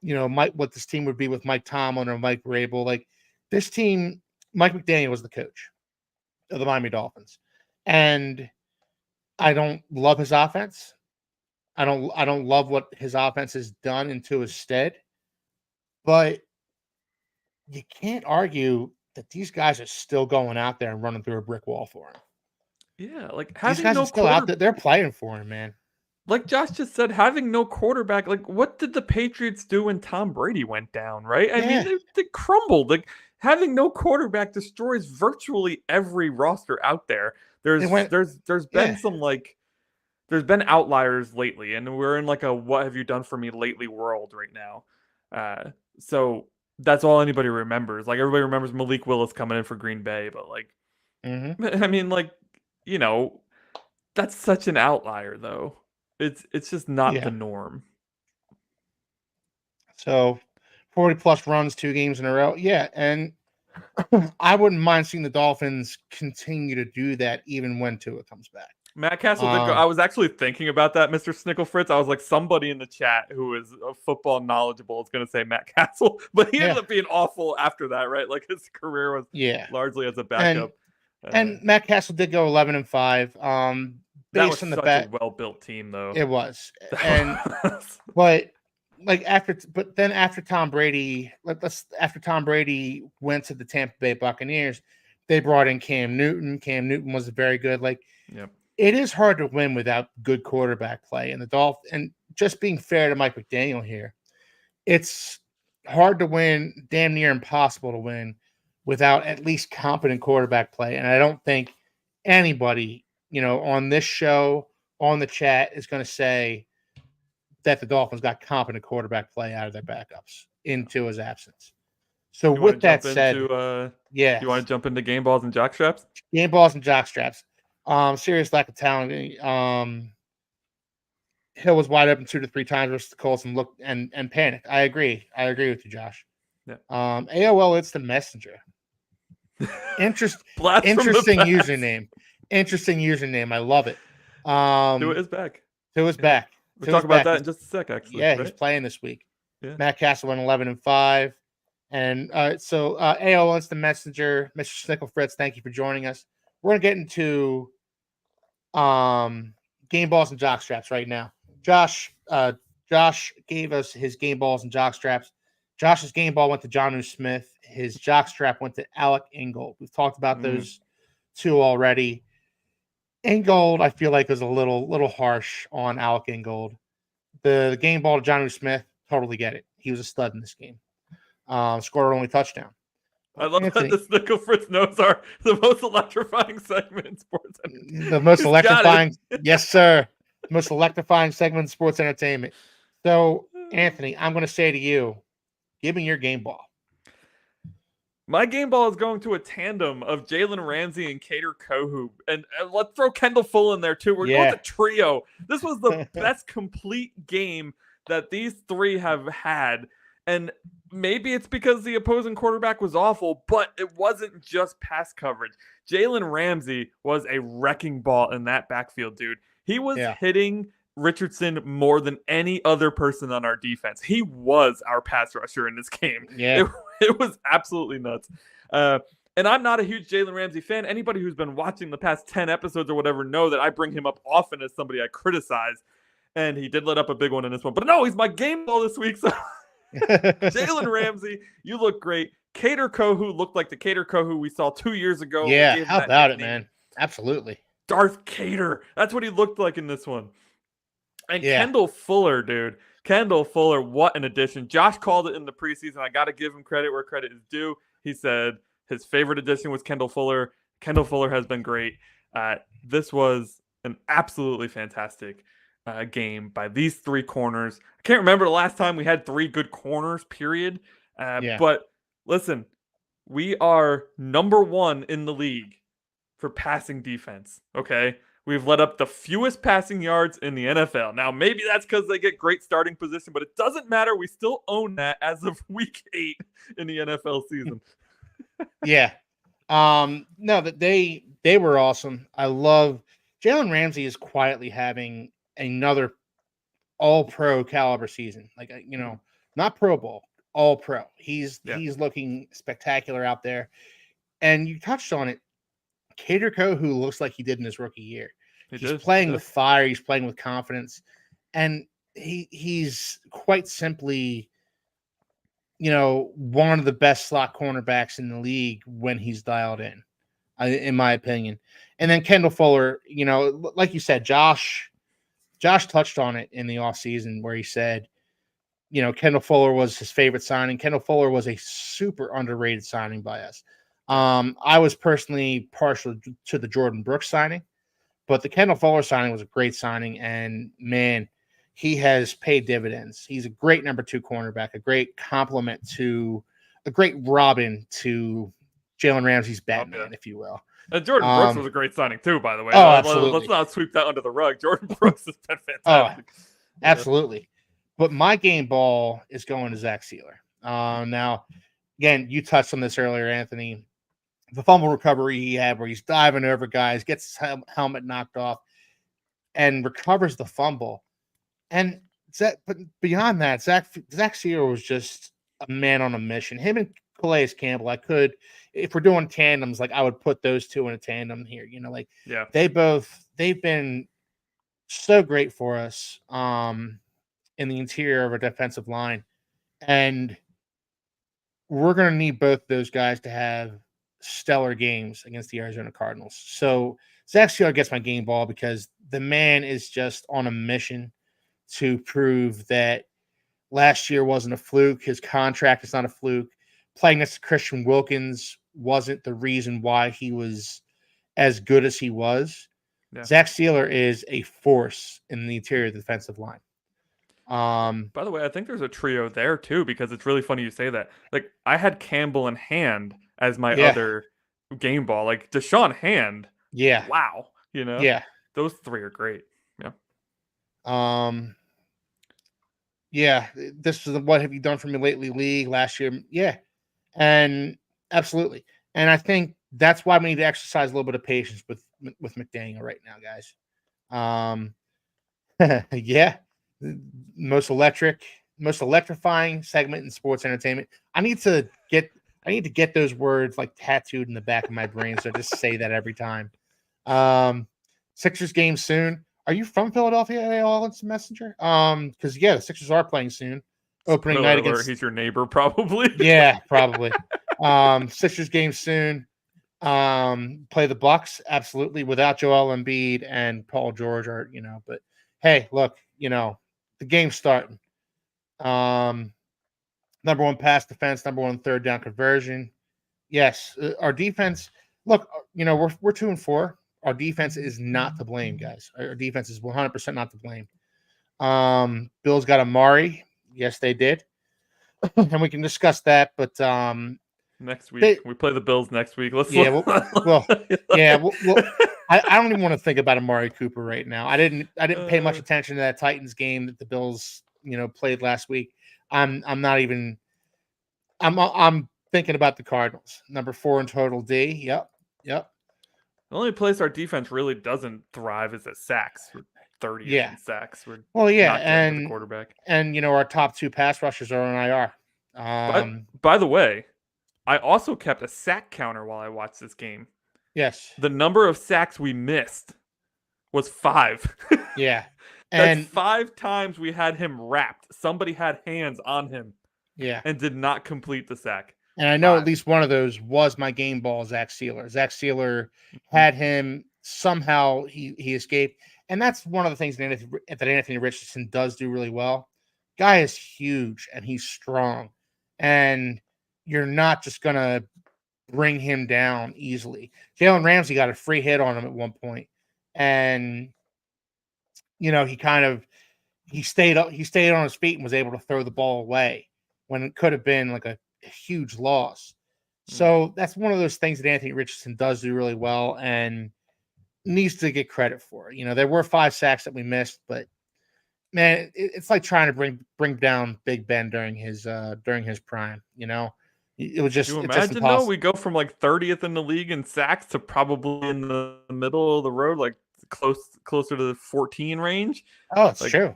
what this team would be with Mike Tomlin or Mike Vrabel. Like, this team, Mike McDaniel was the coach of the Miami Dolphins, and I don't love his offense. I don't love what his offense has done into his stead, but you can't argue that these guys are still going out there and running through a brick wall for him. Yeah, like, these guys are still out there. They're playing for him, man. Like Josh just said, having no quarterback, like, what did the Patriots do when Tom Brady went down, right? I mean, they crumbled. Like, having no quarterback destroys virtually every roster out there. There's been some, like, there's been outliers lately, and we're in like a what have you done for me lately world right now. So that's all anybody remembers. Like, everybody remembers Malik Willis coming in for Green Bay, but like, I mean, like, that's such an outlier though. It's just not the norm. So 40 plus runs, 2 games in a row. Yeah. And I wouldn't mind seeing the Dolphins continue to do that even when Tua comes back. Matt Castle did go. I was actually thinking about that, Mr. Snickle Fritz. I was like, somebody in the chat who is football knowledgeable is going to say Matt Castle, but he ended up being awful after that, right? Like, his career was largely as a backup. And Matt Castle did go 11-5. That was such a well-built team, though. It was, but then after Tom Brady, after Tom Brady went to the Tampa Bay Buccaneers, they brought in Cam Newton. Cam Newton was very good. It is hard to win without good quarterback play. And and just being fair to Mike McDaniel here, it's hard to win, damn near impossible to win without at least competent quarterback play. And I don't think anybody, on this show, on the chat, is going to say that the Dolphins got competent quarterback play out of their backups into his absence. So with that said, you want to jump into Game Balls and Jockstraps? Game Balls and Jockstraps. Serious lack of talent. Hill was wide open 2 to 3 times versus the Colts and panicked. I agree with you, Josh. Yeah. AOL, it's the messenger. Interesting username. Interesting username. I love it. Tua is back. Tua's back. We'll talk about that in just a sec, actually. Yeah, he's playing this week. Yeah. Matt Castle went 11-5. And so AOL, it's the messenger. Mr. Snickle Fritz, thank you for joining us. We're going to get into Game Balls and Jockstraps right now. Josh, Josh gave us his game balls and jockstraps. Josh's game ball went to Jonnu Smith. His jockstrap went to Alec Ingold. We've talked about those two already. Ingold, I feel like, is a little harsh on Alec Ingold. The game ball to Jonnu Smith, totally get it. He was a stud in this game. Scored our only touchdown. I love that the Snickle Fritz knows are the most electrifying segment in sports entertainment. The most electrifying, yes, sir. Most electrifying segment in sports entertainment. So, Anthony, I'm going to say to you, give me your game ball. My game ball is going to a tandem of Jalen Ramsey and Kader Kohou. And let's throw Kendall Full in there, too. We're going to trio. This was the best complete game that these three have had. And maybe it's because the opposing quarterback was awful, but it wasn't just pass coverage. Jalen Ramsey was a wrecking ball in that backfield, dude. He was hitting Richardson more than any other person on our defense. He was our pass rusher in this game. Yeah. It was absolutely nuts. And I'm not a huge Jalen Ramsey fan. Anybody who's been watching the past 10 episodes or whatever know that I bring him up often as somebody I criticize. And he did let up a big one in this one. But no, he's my game ball this week, so... Jalen Ramsey, you look great. Kader Kohou looked like the Kader Kohou we saw 2 years ago. Yeah, how about it, man? Absolutely. Darth Kader. That's what he looked like in this one. And Kendall Fuller, dude. Kendall Fuller, what an addition. Josh called it in the preseason. I got to give him credit where credit is due. He said his favorite addition was Kendall Fuller. Kendall Fuller has been great. This was an absolutely fantastic game by these three corners. I can't remember the last time we had three good corners, period. But listen, we are number one in the league for passing defense, okay? We've let up the fewest passing yards in the NFL. Now, maybe that's because they get great starting position, but it doesn't matter. We still own that as of week 8 in the NFL season. No, that they were awesome. I love Jalen Ramsey is quietly having another all-pro caliber season. Like, not Pro Bowl, all-pro. He's looking spectacular out there. And you touched on it. Kader Kohou looks like he did in his rookie year. He's playing with fire. He's playing with confidence. And he's quite simply, one of the best slot cornerbacks in the league when he's dialed in my opinion. And then Kendall Fuller, like you said, Josh touched on it in the offseason where he said, Kendall Fuller was his favorite signing. Kendall Fuller was a super underrated signing by us. I was personally partial to the Jordan Brooks signing, but the Kendall Fuller signing was a great signing, and man, he has paid dividends. He's a great number 2 cornerback, a great complement to a great Robin to Jalen Ramsey's Batman, if you will. And Jordan Brooks was a great signing too, by the way. Absolutely. Let's not sweep that under the rug. Jordan Brooks has been fantastic. Absolutely. But my game ball is going to Zach Sealer. Now, again, you touched on this earlier, Anthony. The fumble recovery he had where he's diving over guys, gets his helmet knocked off, and recovers the fumble. And but beyond that, Zach Sealer was just a man on a mission. Him and Calais Campbell, if we're doing tandems, I would put those two in a tandem here. They've been so great for us in the interior of our defensive line. And we're going to need both those guys to have stellar games against the Arizona Cardinals. So Zach Sealer gets my game ball because the man is just on a mission to prove that last year wasn't a fluke. His contract is not a fluke. Playing next to Christian Wilkins wasn't the reason why he was as good as he was. Zach Sealer is a force in the interior of the defensive line. By the way, I think there's a trio there too, because it's really funny you say that. I had Campbell and Hand as my other game ball. Deshaun Hand. Yeah. Wow. Yeah. Those three are great. Yeah. This is what have you done for me lately league last year. Yeah. And absolutely. And I think that's why we need to exercise a little bit of patience with McDaniel right now, guys. Yeah. Most electrifying segment in sports entertainment. I need to get those words tattooed in the back of my brain, so I just say that every time. Sixers game soon. Are you from Philadelphia at all, Instant Messenger? Because the Sixers are playing soon. Opening Spoiler night alert, against. he's your neighbor, probably. Yeah, probably. Sixers game soon. Play the Bucks, absolutely, without Joel Embiid and Paul George, but hey, look, the game's starting. Number one pass defense, number one third down conversion. Yes, our defense. Look, we're 2-4. Our defense is not to blame, guys. Our defense is 100% not to blame. Bills got Amari. Yes, they did, and we can discuss that. But next week we play the Bills next week. Let's I don't even want to think about Amari Cooper right now. I didn't pay much attention to that Titans game that the Bills played last week. I'm thinking about the Cardinals. Number 4 in total D. Yep. The only place our defense really doesn't thrive is at sacks. We're 30th in sacks. We're not getting to the quarterback. And our top 2 pass rushers are on IR. By the way, I also kept a sack counter while I watched this game. Yes. The number of sacks we missed was 5. Yeah. That's 5 times we had him wrapped. Somebody had hands on him. Yeah. And did not complete the sack. And I know at least one of those was my game ball, Zach Sealer. Zach Sealer had him somehow he escaped. And that's one of the things that Anthony Richardson does do really well. Guy is huge and he's strong. And you're not just going to bring him down easily. Jalen Ramsey got a free hit on him at one point. And, he stayed on his feet and was able to throw the ball away when it could have been like a huge loss. So that's one of those things that Anthony Richardson does do really well and needs to get credit for. There were 5 sacks that we missed, but man, it's like trying to bring down Big Ben during his prime. It was just. Can you imagine though? We go from like 30th in the league in sacks to probably in the middle of the road, like closer to the 14 range. Oh, it's true.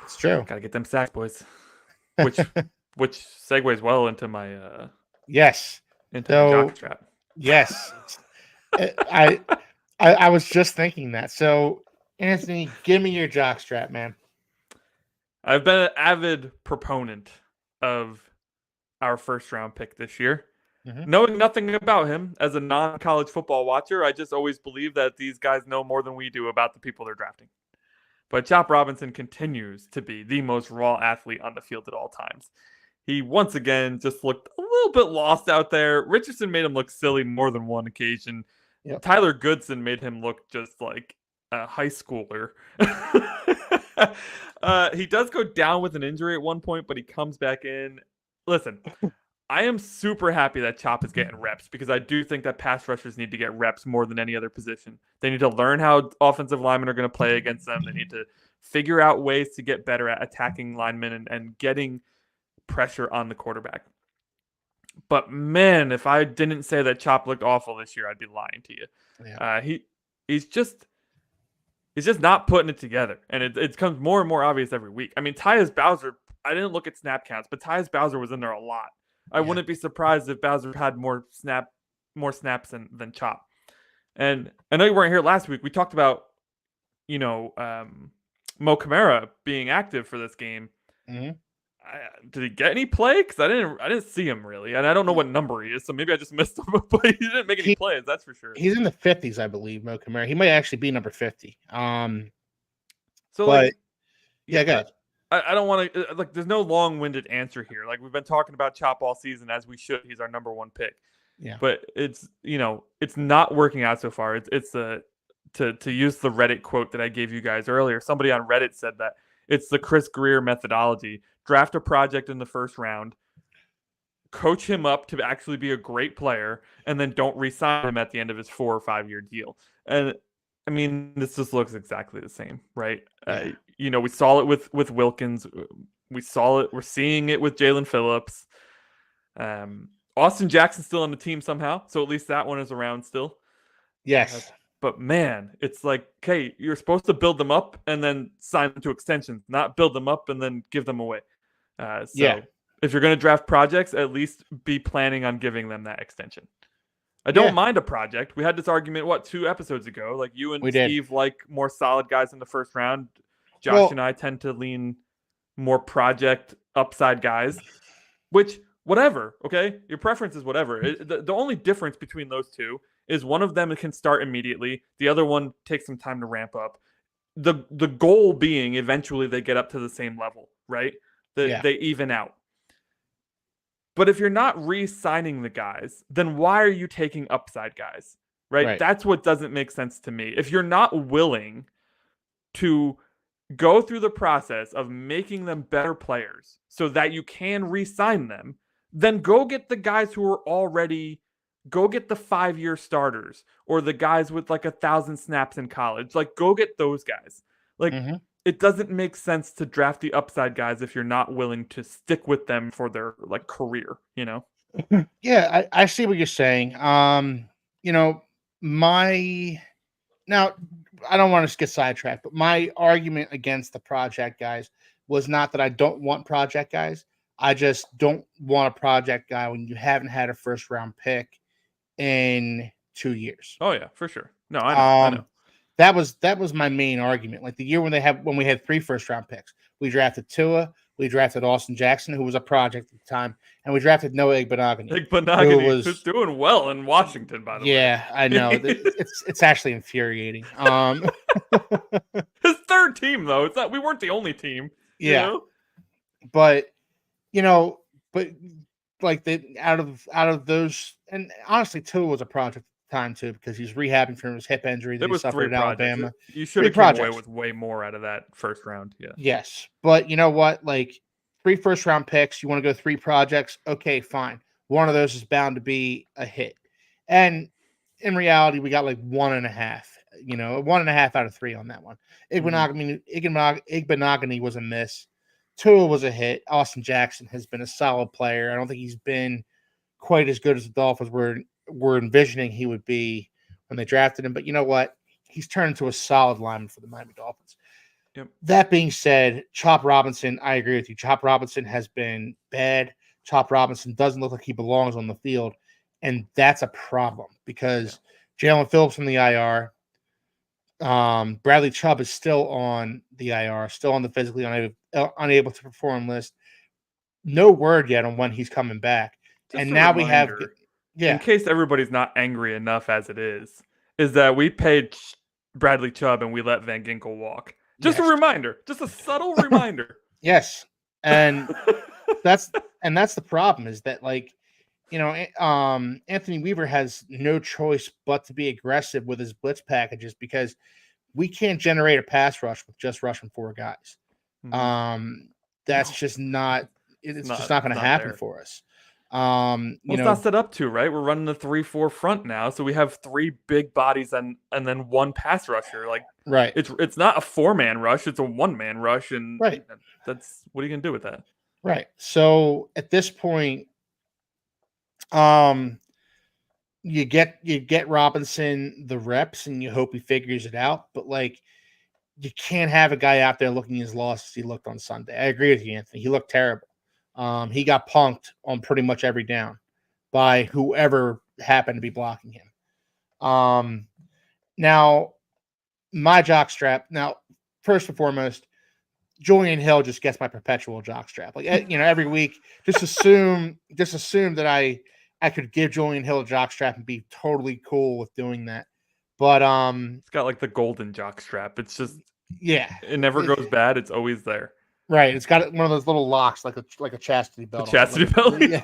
It's true. Gotta get them sacks, boys. Which segues well into my into the jockstrap. Yes. I was just thinking that. So Anthony, give me your jockstrap, man. I've been an avid proponent of our first round pick this year. Knowing nothing about him as a non-college football watcher, I just always believe that these guys know more than we do about the people they're drafting. But Chop Robinson continues to be the most raw athlete on the field at all times. He once again just looked a little bit lost out there. Richardson made him look silly more than one occasion. Yep. Tyler Goodson made him look just like a high schooler. He does go down with an injury at one point, but he comes back in. Listen, I am super happy that Chop is getting reps because I do think that pass rushers need to get reps more than any other position. They need to learn how offensive linemen are going to play against them. They need to figure out ways to get better at attacking linemen and getting pressure on the quarterback. But man, if I didn't say that Chop looked awful this year, I'd be lying to you. Yeah. He's just not putting it together. And it becomes more and more obvious every week. I mean, Tyus Bowser, I didn't look at snap counts, but Tyus Bowser was in there a lot. I wouldn't be surprised if Bowser had more snaps than Chop. And I know you weren't here last week. We talked about, Mo Kamara being active for this game. Mm-hmm. Did he get any play? Because I didn't see him really, and I don't know what number he is, so maybe I just missed him. But he didn't make any plays, that's for sure. He's in the 50s, I believe. Mo Kamara. He might actually be number 50. Go ahead. I don't want to there's no long-winded answer here. Like we've been talking about Chop all season as we should. He's our number 1 pick. Yeah. But it's it's not working out so far. It's to use the Reddit quote that I gave you guys earlier. Somebody on Reddit said that it's the Chris Greer methodology. Draft a project in the first round, coach him up to actually be a great player, and then don't re-sign him at the end of his 4 or 5 year deal. And I mean, this just looks exactly the same, right? Yeah. We saw it with Wilkins. We're seeing it with Jalen Phillips. Austin Jackson's still on the team somehow, so at least that one is around still. Yes. But man, it's like, okay, you're supposed to build them up and then sign them to extensions, not build them up and then give them away. If you're going to draft projects, at least be planning on giving them that extension. I don't mind a project. We had this argument, 2 episodes ago? Like, you and Steve like more solid guys in the first round. Josh and I tend to lean more project upside guys, which, whatever, okay? Your preference is whatever. The only difference between those two is one of them can start immediately. The other one takes some time to ramp up. The goal being eventually they get up to the same level, right? They even out. But if you're not re-signing the guys, then why are you taking upside guys, right? That's what doesn't make sense to me. If you're not willing to go through the process of making them better players so that you can re-sign them, then go get the guys who are already, go get the 5-year starters or the guys with like 1,000 snaps in college. Like, go get those guys. Like, it doesn't make sense to draft the upside guys if you're not willing to stick with them for their like career, you know? Yeah, I see what you're saying. You know, now I don't want to get sidetracked, but my argument against the project guys was not that I don't want project guys. I just don't want a project guy when you haven't had a first round pick in 2 years. Oh yeah, for sure. No, I know. That was my main argument. Like the year when we had 3 first round picks, we drafted Tua, we drafted Austin Jackson, who was a project at the time, and we drafted Noah Igbenogany, who's doing well in Washington, by the way. Yeah, I know. It's actually infuriating. His third team though. It's not. We weren't the only team. Yeah, you know? but like out of those, and honestly, Tua was a project time too, because he's rehabbing from his hip injury that he suffered at Alabama. You should have come away with way more out of that first round. Yeah. Yes, but you know what? Like 3 first round picks, you want to go 3 projects? Okay, fine. One of those is bound to be a hit, and in reality, we got like 1.5. 1.5 out of 3 on that one. Igbenogany was a miss. Tua was a hit. Austin Jackson has been a solid player. I don't think he's been quite as good as the Dolphins were envisioning he would be when they drafted him. But you know what? He's turned into a solid lineman for the Miami Dolphins. Yep. That being said, Chop Robinson, I agree with you. Chop Robinson has been bad. Chop Robinson doesn't look like he belongs on the field. And that's a problem because Jalen Phillips from the IR. Bradley Chubb is still on the IR, still on the physically unable to perform list. No word yet on when he's coming back. Just and now reminder, we have, in case everybody's not angry enough as it is that we paid Bradley Chubb and we let Van Ginkel walk. Just a reminder, just a subtle reminder. Yes, and that's the problem is that Anthony Weaver has no choice but to be aggressive with his blitz packages because we can't generate a pass rush with just rushing 4 guys. That's just not. It's just not going to happen for us. It's not set up to, right? We're running the 3-4 front now, so we have 3 big bodies and then 1 pass rusher. Like, right? It's not a 4-man rush; it's a 1-man rush, and right. That's what are you going to do with that? Right. So at this point, you get Robinson the reps, and you hope he figures it out. But you can't have a guy out there looking as lost as he looked on Sunday. I agree with you, Anthony. He looked terrible. He got punked on pretty much every down by whoever happened to be blocking him. Now, my jockstrap. Now, first and foremost, Julian Hill just gets my perpetual jockstrap. Every week, just assume that I could give Julian Hill a jockstrap and be totally cool with doing that. But it's got like the golden jockstrap. It's just it never goes bad. It's always there. Right. It's got one of those little locks like a chastity belt. A chastity belt. Yeah.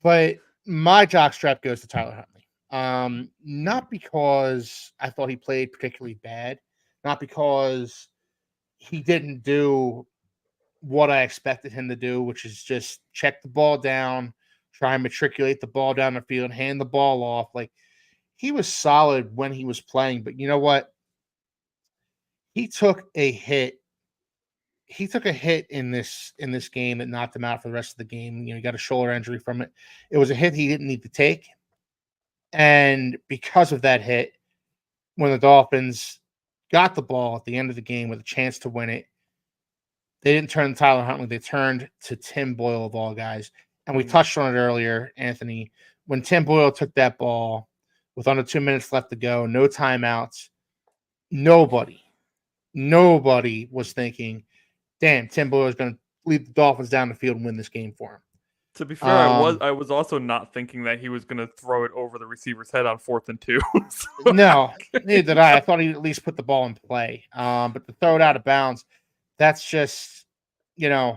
But my jockstrap goes to Tyler Huntley. Not because I thought he played particularly bad, not because he didn't do what I expected him to do, which is just check the ball down, try and matriculate the ball down the field, hand the ball off. He was solid when he was playing, but you know what? He took a hit. He took a hit in this game that knocked him out for the rest of the game. He got a shoulder injury from it. It was a hit he didn't need to take. And because of that hit, when the Dolphins got the ball at the end of the game with a chance to win it, they didn't turn to Tyler Huntley. They turned to Tim Boyle, of all guys. and we touched on it earlier, Anthony, when Tim Boyle took that ball with under 2 minutes left to go, no timeouts, nobody was thinking, damn, Tim Boyle is going to lead the Dolphins down the field and win this game for him. To be fair, I was also not thinking that he was going to throw it over the receiver's head on 4th and 2. So no, neither did I. I thought he'd at least put the ball in play. But to throw it out of bounds, that's just, I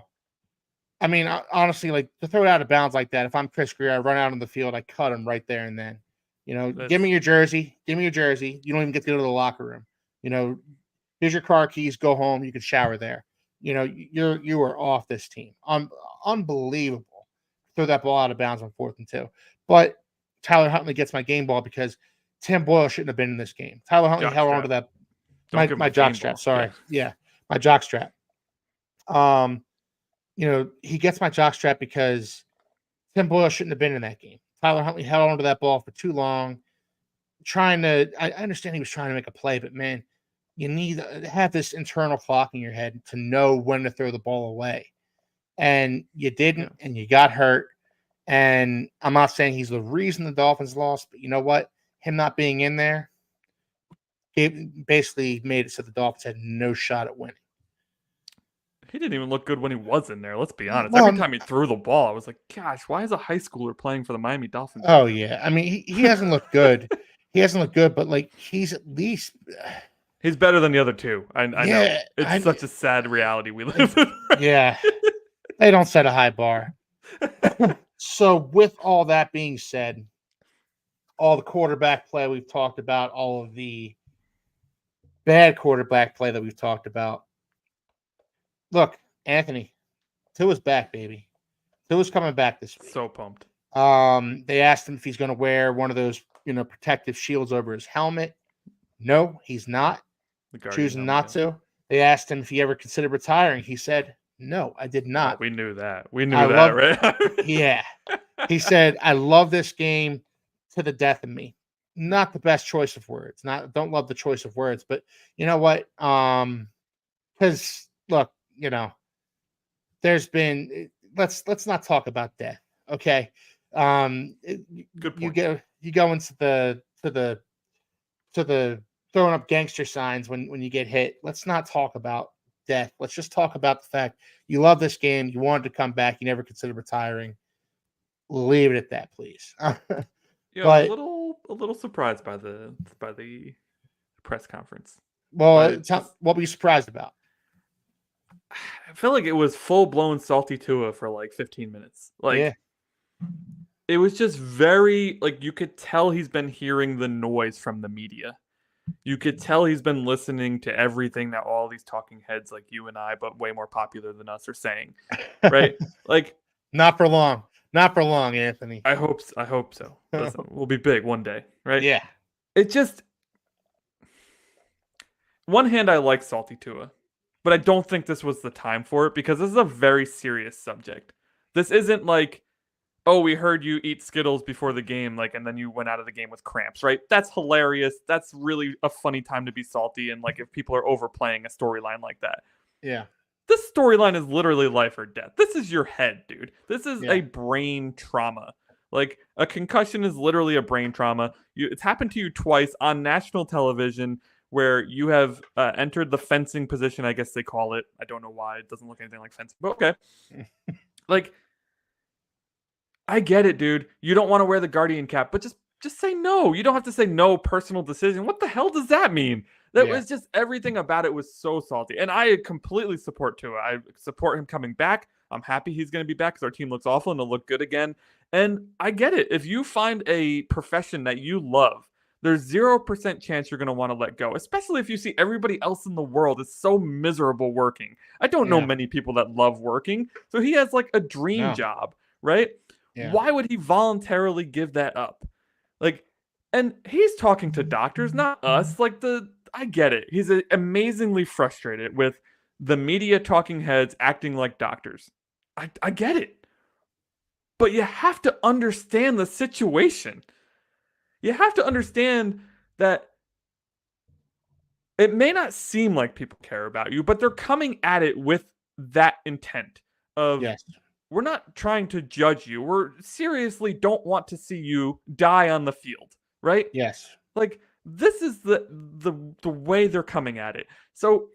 mean, honestly, like to throw it out of bounds like that, if I'm Chris Greer, I run out on the field, I cut him right there and then. Give me your jersey. Give me your jersey. You don't even get to go to the locker room. Here's your car keys. Go home. You can shower there. You are off this team. Unbelievable. Throw that ball out of bounds on 4th and 2. But Tyler Huntley gets my game ball because Tim Boyle shouldn't have been in this game. Tyler Huntley held on to that. My jock strap. Sorry. Yeah. My jock strap. He gets my jock strap because Tim Boyle shouldn't have been in that game. Tyler Huntley held on to that ball for too long. I understand he was trying to make a play, but man, you need to have this internal clock in your head to know when to throw the ball away. And you didn't, and you got hurt. And I'm not saying he's the reason the Dolphins lost, but you know what? Him not being in there basically made it so the Dolphins had no shot at winning. He didn't even look good when he was in there. Let's be honest. Every time he threw the ball, I was like, gosh, why is a high schooler playing for the Miami Dolphins? Oh, yeah. I mean, he hasn't looked good. He hasn't looked good, but like he's at least... He's better than the other two. I know. It's such a sad reality we live in. Yeah. They don't set a high bar. So with all that being said, all the quarterback play we've talked about, all of the bad quarterback play that we've talked about. Look, Anthony, Tua's back, baby. Tua's coming back this week. So pumped. They asked him if he's going to wear one of those, protective shields over his helmet. No, he's not. Choosing not to. They asked him if he ever considered retiring. He said, no, I did not. Oh, we knew that. Right? Yeah. He said, I love this game to the death of me. Not the best choice of words. Don't love the choice of words, but you know what? Because look, there's been let's not talk about death. Okay. Good point. You go into the throwing up gangster signs when you get hit. Let's not talk about death. Let's just talk about the fact you love this game. You wanted to come back. You never considered retiring. Leave it at that, please. Yeah, but, a little surprised by the press conference. Well, what were you surprised about? I feel like it was full blown salty Tua for like 15 minutes. It was just very you could tell he's been hearing the noise from the media. You could tell he's been listening to everything that all these talking heads like you and I, but way more popular than us, are saying. Right? Not for long. Not for long, Anthony. I hope so. Listen, we'll be big one day, right? Yeah. It just... One hand, I like salty Tua, but I don't think this was the time for it because this is a very serious subject. This isn't like, oh, we heard you eat Skittles before the game, and then you went out of the game with cramps, right? That's hilarious. That's really a funny time to be salty, and if people are overplaying a storyline like that. Yeah. This storyline is literally life or death. This is your head, dude. This is a brain trauma. A concussion is literally a brain trauma. It's happened to you twice on national television where you have entered the fencing position, I guess they call it. I don't know why. It doesn't look anything like fencing, but okay. I get it, dude. You don't want to wear the Guardian cap, but just say no. You don't have to say no, personal decision. What the hell does that mean? That was just everything about it was so salty. And I completely support Tua. I support him coming back. I'm happy he's going to be back because our team looks awful and it'll look good again. And I get it. If you find a profession that you love, there's 0% chance you're going to want to let go, especially if you see everybody else in the world is so miserable working. I don't know many people that love working. So he has a dream job, right? Yeah. Why would he voluntarily give that up? And he's talking to doctors, not us. I get it. He's amazingly frustrated with the media talking heads acting like doctors. I get it. But you have to understand the situation. You have to understand that it may not seem like people care about you, but they're coming at it with that intent of we're not trying to judge you. We're seriously don't want to see you die on the field, right? Yes. Like this is the way they're coming at it. So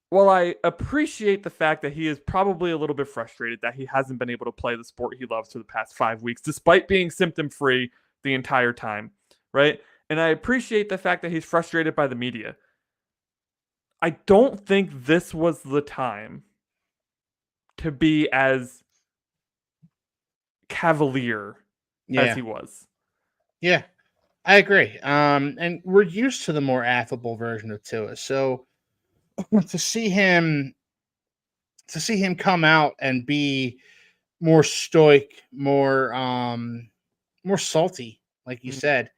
while I appreciate the fact that he is probably a little bit frustrated that he hasn't been able to play the sport he loves for the past 5 weeks, despite being symptom free the entire time, right? And I appreciate the fact that he's frustrated by the media. I don't think this was the time to be as cavalier as he was. Yeah, I agree. And we're used to the more affable version of Tua. So to see him come out and be more stoic, more salty, like you said,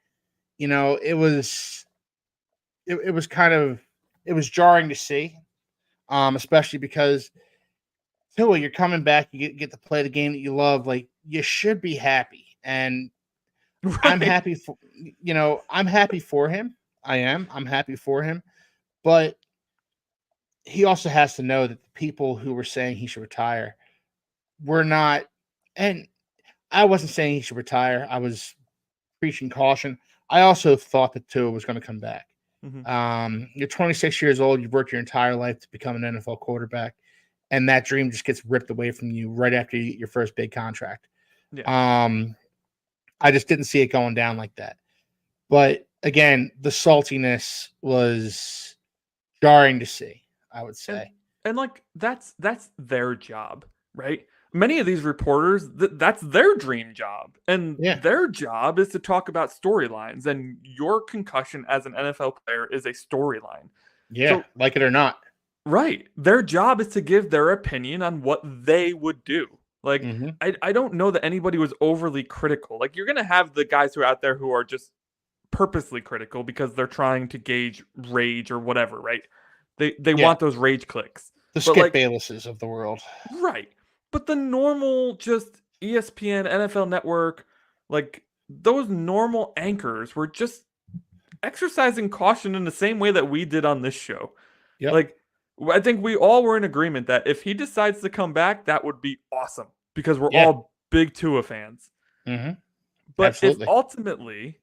it was jarring to see, especially because Tua, you're coming back, you get to play the game that you love, like you should be happy, and Right. I'm happy for I'm happy for him. I'm happy for him, but he also has to know that the people who were saying he should retire were not, and I wasn't saying he should retire. I was preaching caution. I also thought that Tua was going to come back. Mm-hmm. You're 26 years old. You've worked your entire life to become an NFL quarterback, and that dream just gets ripped away from you right after you get your first big contract. Yeah. I just didn't see it going down like that. But again, the saltiness was jarring to see, I would say. And like that's their job, right? Many of these reporters, that's their dream job. And their job is to talk about storylines. And your concussion as an NFL player is a storyline. Yeah, so, like it or not. Right. Their job is to give their opinion on what they would do. Like, I don't know that anybody was overly critical. Like, you're going to have the guys who are out there who are just purposely critical because they're trying to gauge rage or whatever, right? They want those rage clicks. The Skip Baylesses of the world. Right. But the normal just ESPN, NFL Network, like those normal anchors were just exercising caution in the same way that we did on this show. Yep. Like, I think we all were in agreement that if he decides to come back, that would be awesome because we're all big Tua fans. Mm-hmm. But Absolutely. if ultimately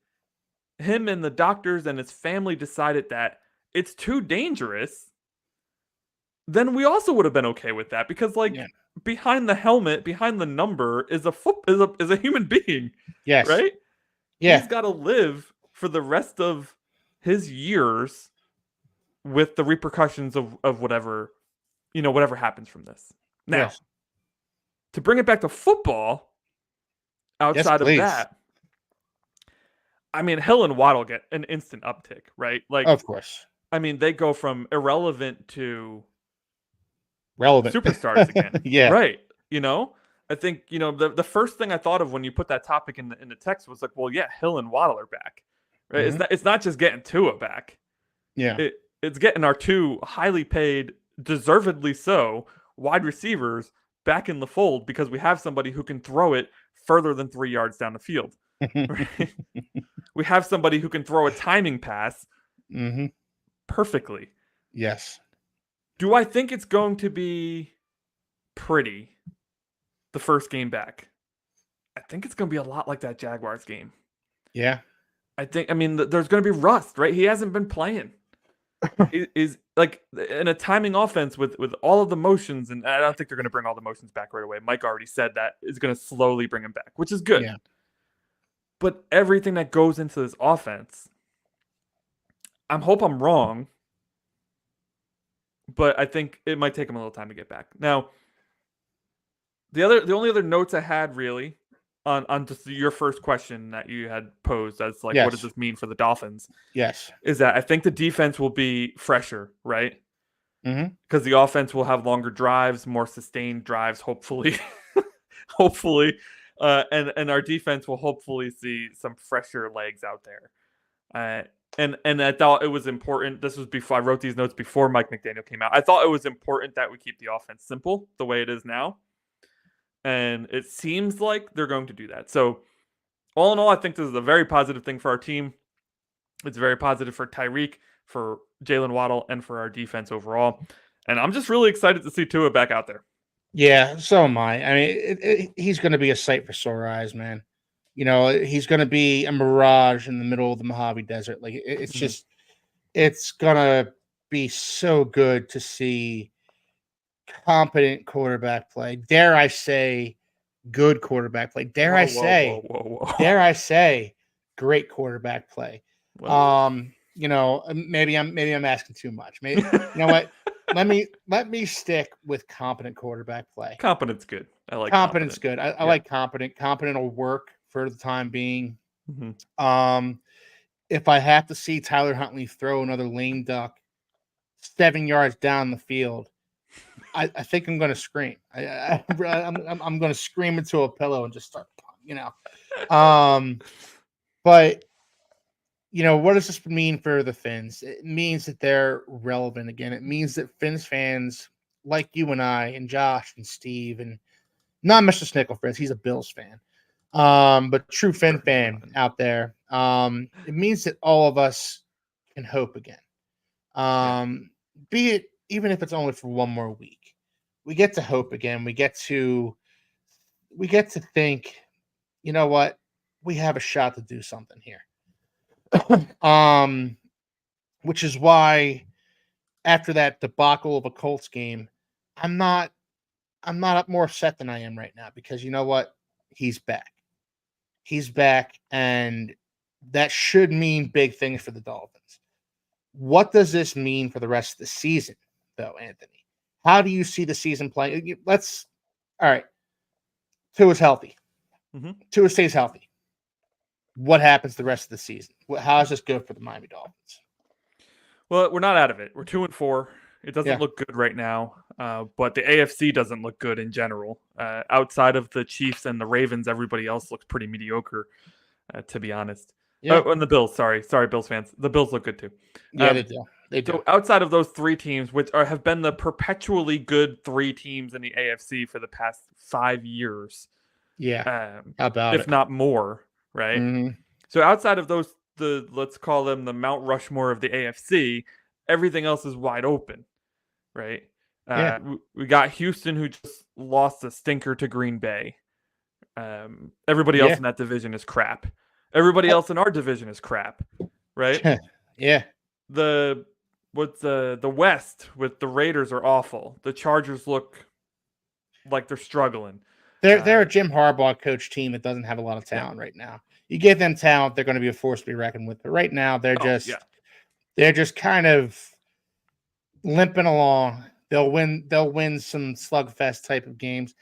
him and the doctors and his family decided that it's too dangerous, then we also would have been okay with that because, like, behind the helmet, behind the number is a human being. Yes. Right? Yeah. He's got to live for the rest of his years with the repercussions of whatever, whatever happens from this. Now, to bring it back to football, outside of that, I mean, Hill and Waddle get an instant uptick, right? Like, of course. I mean, they go from irrelevant to relevant superstars again. Yeah. Right. I think, the first thing I thought of when you put that topic in the text was like, well, yeah, Hill and Waddle are back. Right. Mm-hmm. It's not just getting Tua back. Yeah. It's getting our two highly paid, deservedly so, wide receivers back in the fold because we have somebody who can throw it further than 3 yards down the field. Right? We have somebody who can throw a timing pass perfectly. Yes. Do I think it's going to be pretty the first game back? I think it's going to be a lot like that Jaguars game. Yeah. I mean, there's going to be rust, right? He hasn't been playing. is like in a timing offense with all of the motions, and I don't think they're going to bring all the motions back right away. Mike already said that is going to slowly bring him back, which is good. Yeah. But everything that goes into this offense, I hope I'm wrong, but I think it might take him a little time to get back. Now, the only other notes I had really on just your first question that you had posed as like, what does this mean for the Dolphins? Yes. Is that I think the defense will be fresher, right? Because the offense will have longer drives, more sustained drives, hopefully. Hopefully. And our defense will hopefully see some fresher legs out there. And I thought it was important. This was before I wrote these notes before Mike McDaniel came out. I thought it was important that we keep the offense simple the way it is now. And it seems like they're going to do that. So all in all, I think this is a very positive thing for our team. It's very positive for Tyreek, for Jalen Waddle, and for our defense overall. And I'm just really excited to see Tua back out there. Yeah, so am I. I mean, he's going to be a sight for sore eyes, man. He's going to be a mirage in the middle of the Mojave Desert. Like it's Mhm. just, it's going to be so good to see competent quarterback play. Dare I say, good quarterback play. Dare I Whoa, whoa, whoa, say, whoa, whoa. dare I say, great quarterback play. Well, Maybe I'm asking too much. Maybe you know what? Let me stick with competent quarterback play. competent's good. I like Competence competent. good. I Yeah. like competent. Competent will work for the time being. Mhm. Um, if I have to see Tyler Huntley throw another lame duck 7 yards down the field, I think I'm going to scream. I'm going to scream into a pillow and just start, you know. But what does this mean for the Finns? It means that they're relevant again. It means that Finns fans like you and I and Josh and Steve and not Mr. Snicklefritz, he's a Bills fan. But true Finn fan out there. It means that all of us can hope again. Yeah. Be it even if it's only for one more week. We get to hope again. We get to think, you know what? We have a shot to do something here. um, which is why after that debacle of a Colts game, I'm not more upset than I am right now because you know what? He's back. He's back, and that should mean big things for the Dolphins. What does this mean for the rest of the season, though, Anthony? How do you see the season playing? All right. Tua's healthy. Mm-hmm. Tua stays healthy. What happens the rest of the season? How does this go for the Miami Dolphins? Well, we're not out of it. We're 2-4. It doesn't Yeah. look good right now, but the AFC doesn't look good in general. Outside of the Chiefs and the Ravens, everybody else looks pretty mediocre, to be honest. Yeah. Oh, and the Bills. Sorry, Bills fans. The Bills look good too. Yeah, they do. They do. So outside of those three teams, which have been the perpetually good three teams in the AFC for the past 5 years, Yeah. How about if it? not more, right? Mhm. So outside of those, let's call them the Mount Rushmore of the AFC, everything else is wide open, right? Yeah. We got Houston, who just lost a stinker to Green Bay. Everybody else Yeah. in that division is crap. Everybody else in our division is crap, right? Yeah. The West with the Raiders are awful. The Chargers look like they're struggling. They're a Jim Harbaugh coach team that doesn't have a lot of Yeah. talent right now. You give them talent, they're going to be a force to be reckoned with. But right now, they're just kind of limping along. They'll win some slugfest type of games.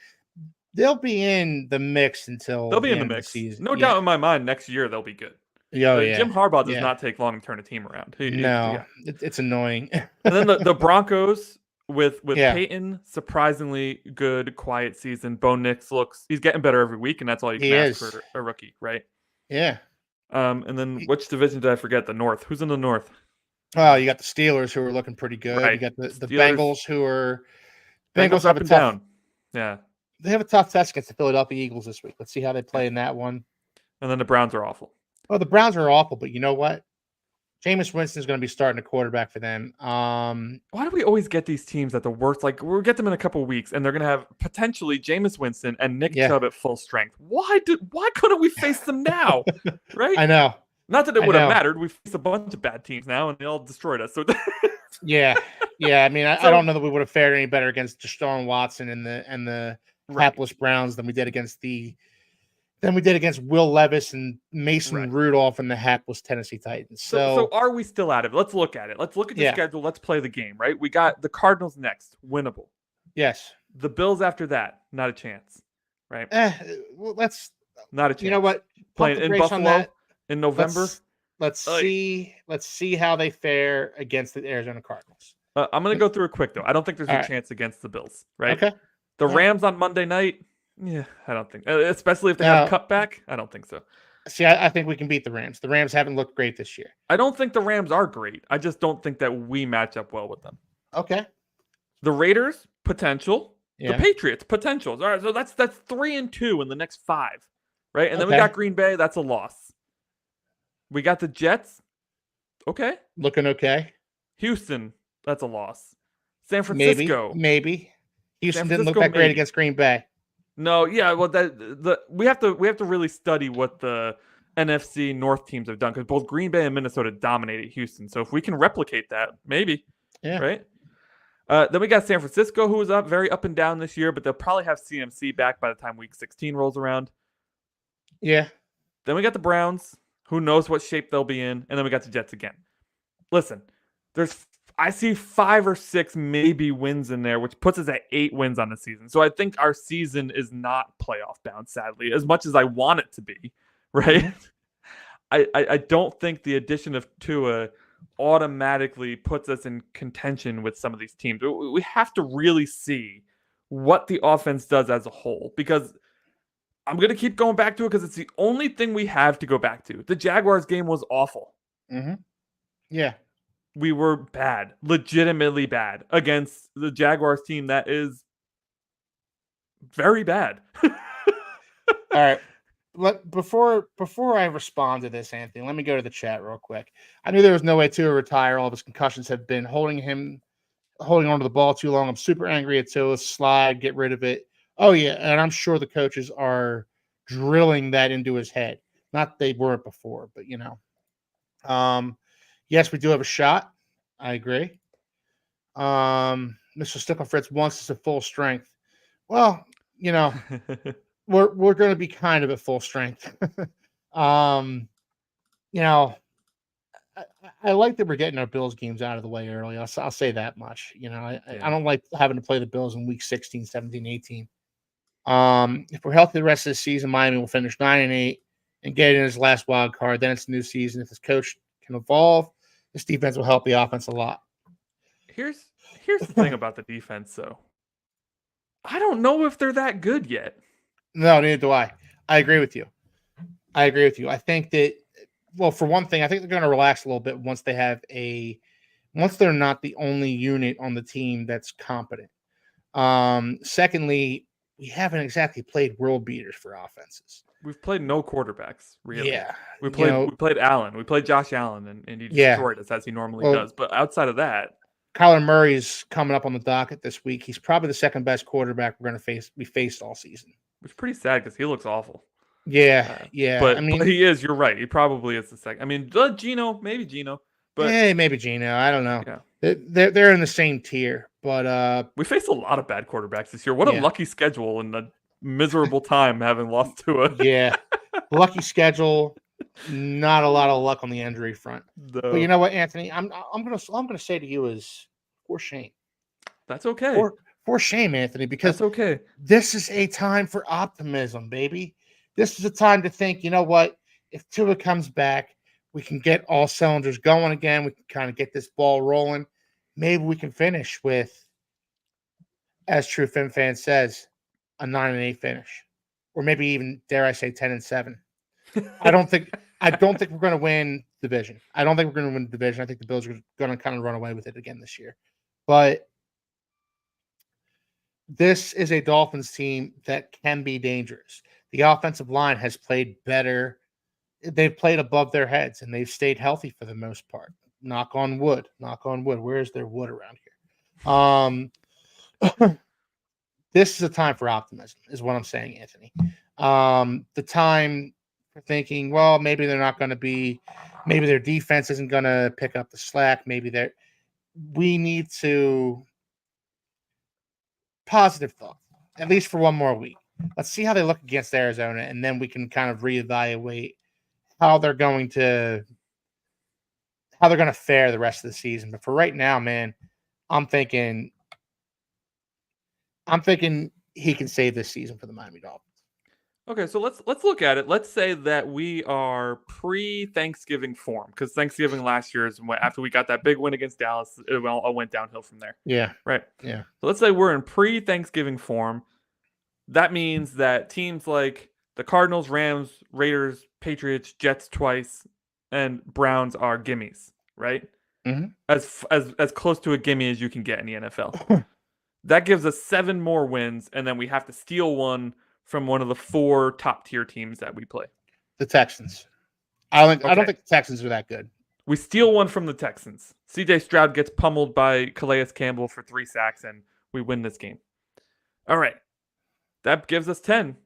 They'll be in the mix until They'll be the in the end of the mix. season. No Yeah. doubt in my mind, next year they'll be good. Oh yeah. Jim Harbaugh does Yeah. not take long to turn a team around. No, it's annoying. And then the Broncos with Yeah. Peyton, surprisingly good, quiet season. Bo Nix he's getting better every week, and that's all you can ask for a rookie, right? Yeah. And then which division did I forget? The North. Who's in the North? Well, you got the Steelers who are looking pretty good. Right. You got the Steelers- Bengals who are Bengals have up a and tough down. Yeah. they have a tough test against the Philadelphia Eagles this week. Let's see how they play in that one. And then the Browns are awful. Well, the Browns are awful, but you know what? Jameis Winston's going to be starting a quarterback for them. Why do we always get these teams at the worst? Like we'll get them in a couple weeks, and they're going to have potentially Jameis Winston and Nick Chubb at full strength. Why couldn't we face them now? Right? I know. Not that it would have mattered. We faced a bunch of bad teams now, and they all destroyed us. So yeah. I mean, I don't know that we would have fared any better against Deshaun Watson and the hapless Browns than we did against Will Levis and Mason Rudolph and the hapless Tennessee Titans. So are we still out of it? Let's look at it. Let's look at the schedule. Let's play the game, right? We got the Cardinals next, winnable. Yes. The Bills after that, not a chance, right? Well, let's not a chance. You know what? Playing in Buffalo in November. Let's see how they fare against the Arizona Cardinals. I'm going to go through it quick, though. I don't think there's a chance against the Bills, right? Okay. The Rams on Monday night, yeah, I don't think. Especially if they have cutback, I don't think so. See, I think we can beat the Rams. The Rams haven't looked great this year. I don't think the Rams are great. I just don't think that we match up well with them. Okay. The Raiders, potential. Yeah. The Patriots, potential. All right, so that's 3-2 in the next 5, right? And then we got Green Bay. That's a loss. We got the Jets. Okay. Looking okay. Houston. That's a loss. San Francisco. Maybe. Houston didn't look that great against Green Bay. No, yeah, well, we have to really study what the NFC North teams have done because both Green Bay and Minnesota dominated Houston. So if we can replicate that, maybe, right? Then we got San Francisco, who was very up and down this year, but they'll probably have CMC back by the time Week 16 rolls around. Yeah. Then we got the Browns, who knows what shape they'll be in, and then we got the Jets again. Listen, I see 5 or 6 maybe wins in there, which puts us at 8 wins on the season. So I think our season is not playoff bound, sadly, as much as I want it to be, right? Mm-hmm. I don't think the addition of Tua automatically puts us in contention with some of these teams. We have to really see what the offense does as a whole, because I'm going to keep going back to it because it's the only thing we have to go back to. The Jaguars game was awful. Mm-hmm. Yeah. We were bad, legitimately bad against the Jaguars team that is very bad. All right. Before I respond to this, Anthony, let me go to the chat real quick. I knew there was no way to retire. All of his concussions have been holding onto the ball too long. I'm super angry at Tua. Slide, get rid of it. Oh, yeah, and I'm sure the coaches are drilling that into his head. Not they weren't before, but, yes, we do have a shot. I agree. Mr. Sticklefritz wants us at full strength. Well, we're going to be kind of at full strength. I like that we're getting our Bills games out of the way early. I'll say that much. I don't like having to play the Bills in week 16, 17, 18. If we're healthy the rest of the season, Miami will finish 9-8 and get in his last wild card. Then it's a new season. If his coach can evolve, this defense will help the offense a lot. Here's the thing about the defense, though. I don't know if they're that good yet. No, neither do I. I agree with you. I think that, well, for one thing, I think they're going to relax a little bit once they're not the only unit on the team that's competent. Secondly, we haven't exactly played world beaters for offenses. We've played no quarterbacks, really. Yeah. We played Allen. We played Josh Allen, and he destroyed us as he normally does. But outside of that, Kyler Murray's coming up on the docket this week. He's probably the second best quarterback we faced all season. Which is pretty sad because he looks awful. Yeah. But he is. You're right. He probably is the second. I mean, maybe Geno. But maybe Geno. I don't know. Yeah. They're in the same tier. But we faced a lot of bad quarterbacks this year. What a lucky schedule and a miserable time having lost to it. Yeah, lucky schedule. Not a lot of luck on the injury front. No. But you know what, Anthony? I'm gonna say to you is for shame. That's okay. For shame, Anthony, because that's okay. This is a time for optimism, baby. This is a time to think, you know what? If Tua comes back, we can get all cylinders going again. We can kind of get this ball rolling. Maybe we can finish with, as True Fin Fan says, a 9-8 finish, or maybe even, dare I say, 10-7. I don't think we're going to win the division. I don't think we're going to win the division. I think the Bills are going to kind of run away with it again this year. But this is a Dolphins team that can be dangerous. The offensive line has played better. They've played above their heads, and they've stayed healthy for the most part. Knock on wood. Where is there wood around here? This is a time for optimism, is what I'm saying, Anthony. The time for thinking, well, maybe they're not going to be, maybe their defense isn't going to pick up the slack. We need to positive thought, at least for one more week. Let's see how they look against Arizona, and then we can kind of reevaluate how they're going to fare the rest of the season. But for right now, man, I'm thinking he can save this season for the Miami Dolphins. Okay, so let's look at it. Let's say that we are pre-Thanksgiving form, because Thanksgiving last year is after we got that big win against Dallas, it all went downhill from there. Yeah. Right. Yeah. So let's say we're in pre-Thanksgiving form. That means that teams like the Cardinals, Rams, Raiders, Patriots, Jets twice, and Browns are gimmies, right? Mm-hmm. As close to a gimme as you can get in the NFL. That gives us 7 more wins, and then we have to steal one from one of the 4 top-tier teams that we play. The Texans. I don't think the Texans are that good. We steal one from the Texans. CJ Stroud gets pummeled by Calais Campbell for 3 sacks, and we win this game. All right. That gives us 10,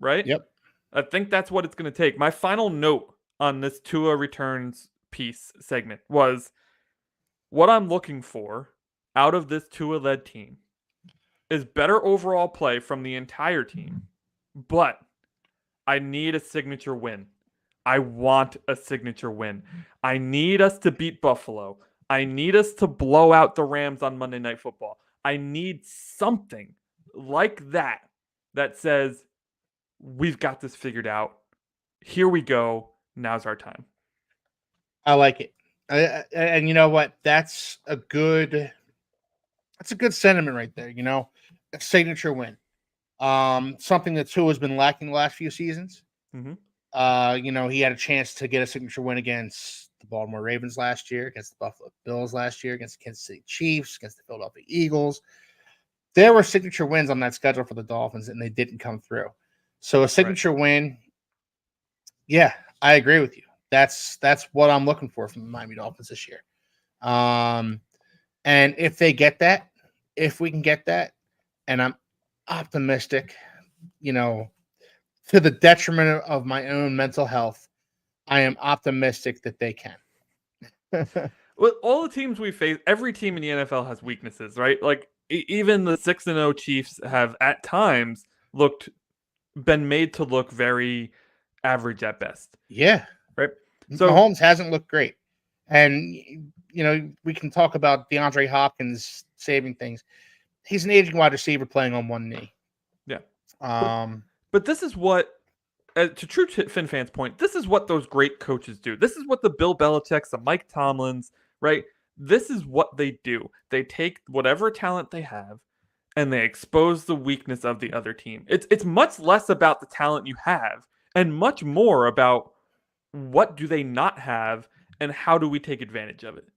right? Yep. I think that's what it's going to take. My final note on this Tua returns piece segment was what I'm looking for out of this Tua-led team is better overall play from the entire team, but I need a signature win. I want a signature win. I need us to beat Buffalo. I need us to blow out the Rams on Monday Night Football. I need something like that that says, we've got this figured out. Here we go. Now's our time. I like it. And you know what? That's a good sentiment right there. You know, a signature win. Something that Tua has been lacking the last few seasons. Mm-hmm. You know, he had a chance to get a signature win against the Baltimore Ravens last year, against the Buffalo Bills last year, against the Kansas City Chiefs, against the Philadelphia Eagles. There were signature wins on that schedule for the Dolphins, and they didn't come through. So a signature win, yeah, I agree with you. That's what I'm looking for from the Miami Dolphins this year. And if they get that, if we can get that, and I'm optimistic, you know, to the detriment of my own mental health, I am optimistic that they can. With all the teams we face, every team in the NFL has weaknesses, right? Like even the 6-0 Chiefs have at times been made to look very average at best. Yeah. Right. So Mahomes hasn't looked great. And you know, we can talk about DeAndre Hopkins saving things. He's an aging wide receiver playing on one knee. Yeah. But this is what, to true Fin fans' point, this is what those great coaches do. This is what the Bill Belichick's, the Mike Tomlins, right? This is what they do. They take whatever talent they have and they expose the weakness of the other team. It's much less about the talent you have and much more about what do they not have and how do we take advantage of it.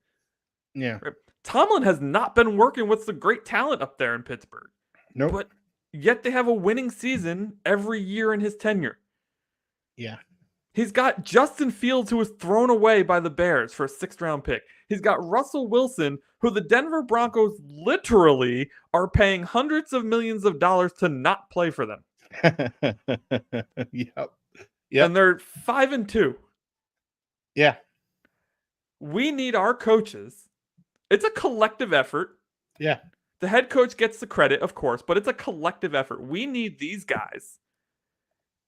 Yeah. Right? Tomlin has not been working with the great talent up there in Pittsburgh. Nope. But yet they have a winning season every year in his tenure. Yeah. He's got Justin Fields, who was thrown away by the Bears for a 6th-round pick. He's got Russell Wilson, who the Denver Broncos literally are paying hundreds of millions of dollars to not play for them. Yep. And they're 5-2. Yeah. We need our coaches. It's a collective effort. Yeah. The head coach gets the credit, of course, but it's a collective effort. We need these guys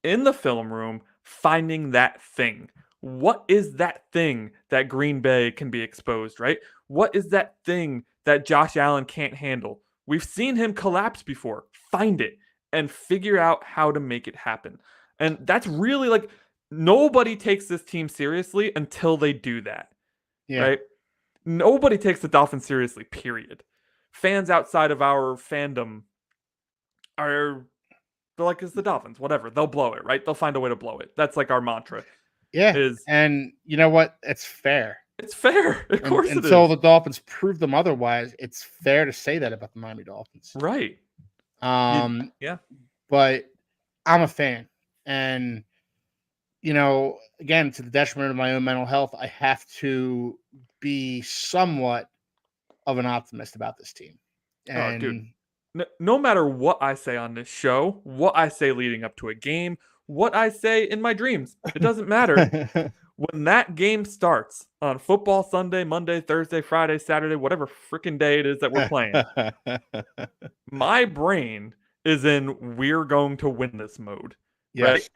in the film room finding that thing. What is that thing that Green Bay can be exposed, right? What is that thing that Josh Allen can't handle? We've seen him collapse before. Find it and figure out how to make it happen. And that's really like, nobody takes this team seriously until they do that, right? Nobody takes the Dolphins seriously, period. Fans outside of our fandom they're like, it's the Dolphins, whatever. They'll blow it, right? They'll find a way to blow it. That's like our mantra. Yeah. And you know what? It's fair. It's fair. Of course it is. Until the Dolphins prove them otherwise, it's fair to say that about the Miami Dolphins. Right. Yeah. But I'm a fan. And, you know, again, to the detriment of my own mental health, I have to be somewhat of an optimist about this team. And dude. No matter what I say on this show, what I say leading up to a game, what I say in my dreams, it doesn't matter. When that game starts on football Sunday, Monday, Thursday, Friday, Saturday, whatever freaking day it is that we're playing, my brain is in we're going to win this mode. Yes.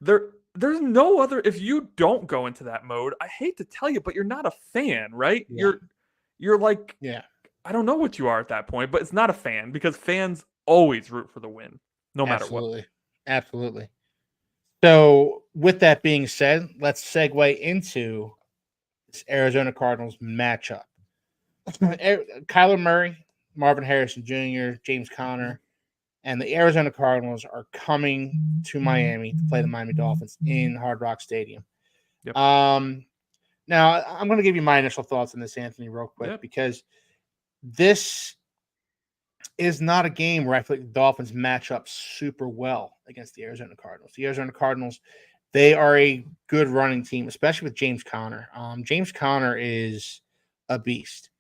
Right? There's no other. If you don't go into that mode, I hate to tell you, but you're not a fan, right? Yeah. You're like, yeah. I don't know what you are at that point, but it's not a fan because fans always root for the win, no matter what. Absolutely. So, with that being said, let's segue into this Arizona Cardinals matchup. Kyler Murray, Marvin Harrison Jr., James Conner, and the Arizona Cardinals are coming to Miami to play the Miami Dolphins in Hard Rock Stadium. Yep. Now, I'm going to give you my initial thoughts on this, Anthony, real quick, because this is not a game where I feel like the Dolphins match up super well against the Arizona Cardinals. The Arizona Cardinals, they are a good running team, especially with James Conner. James Conner is a beast.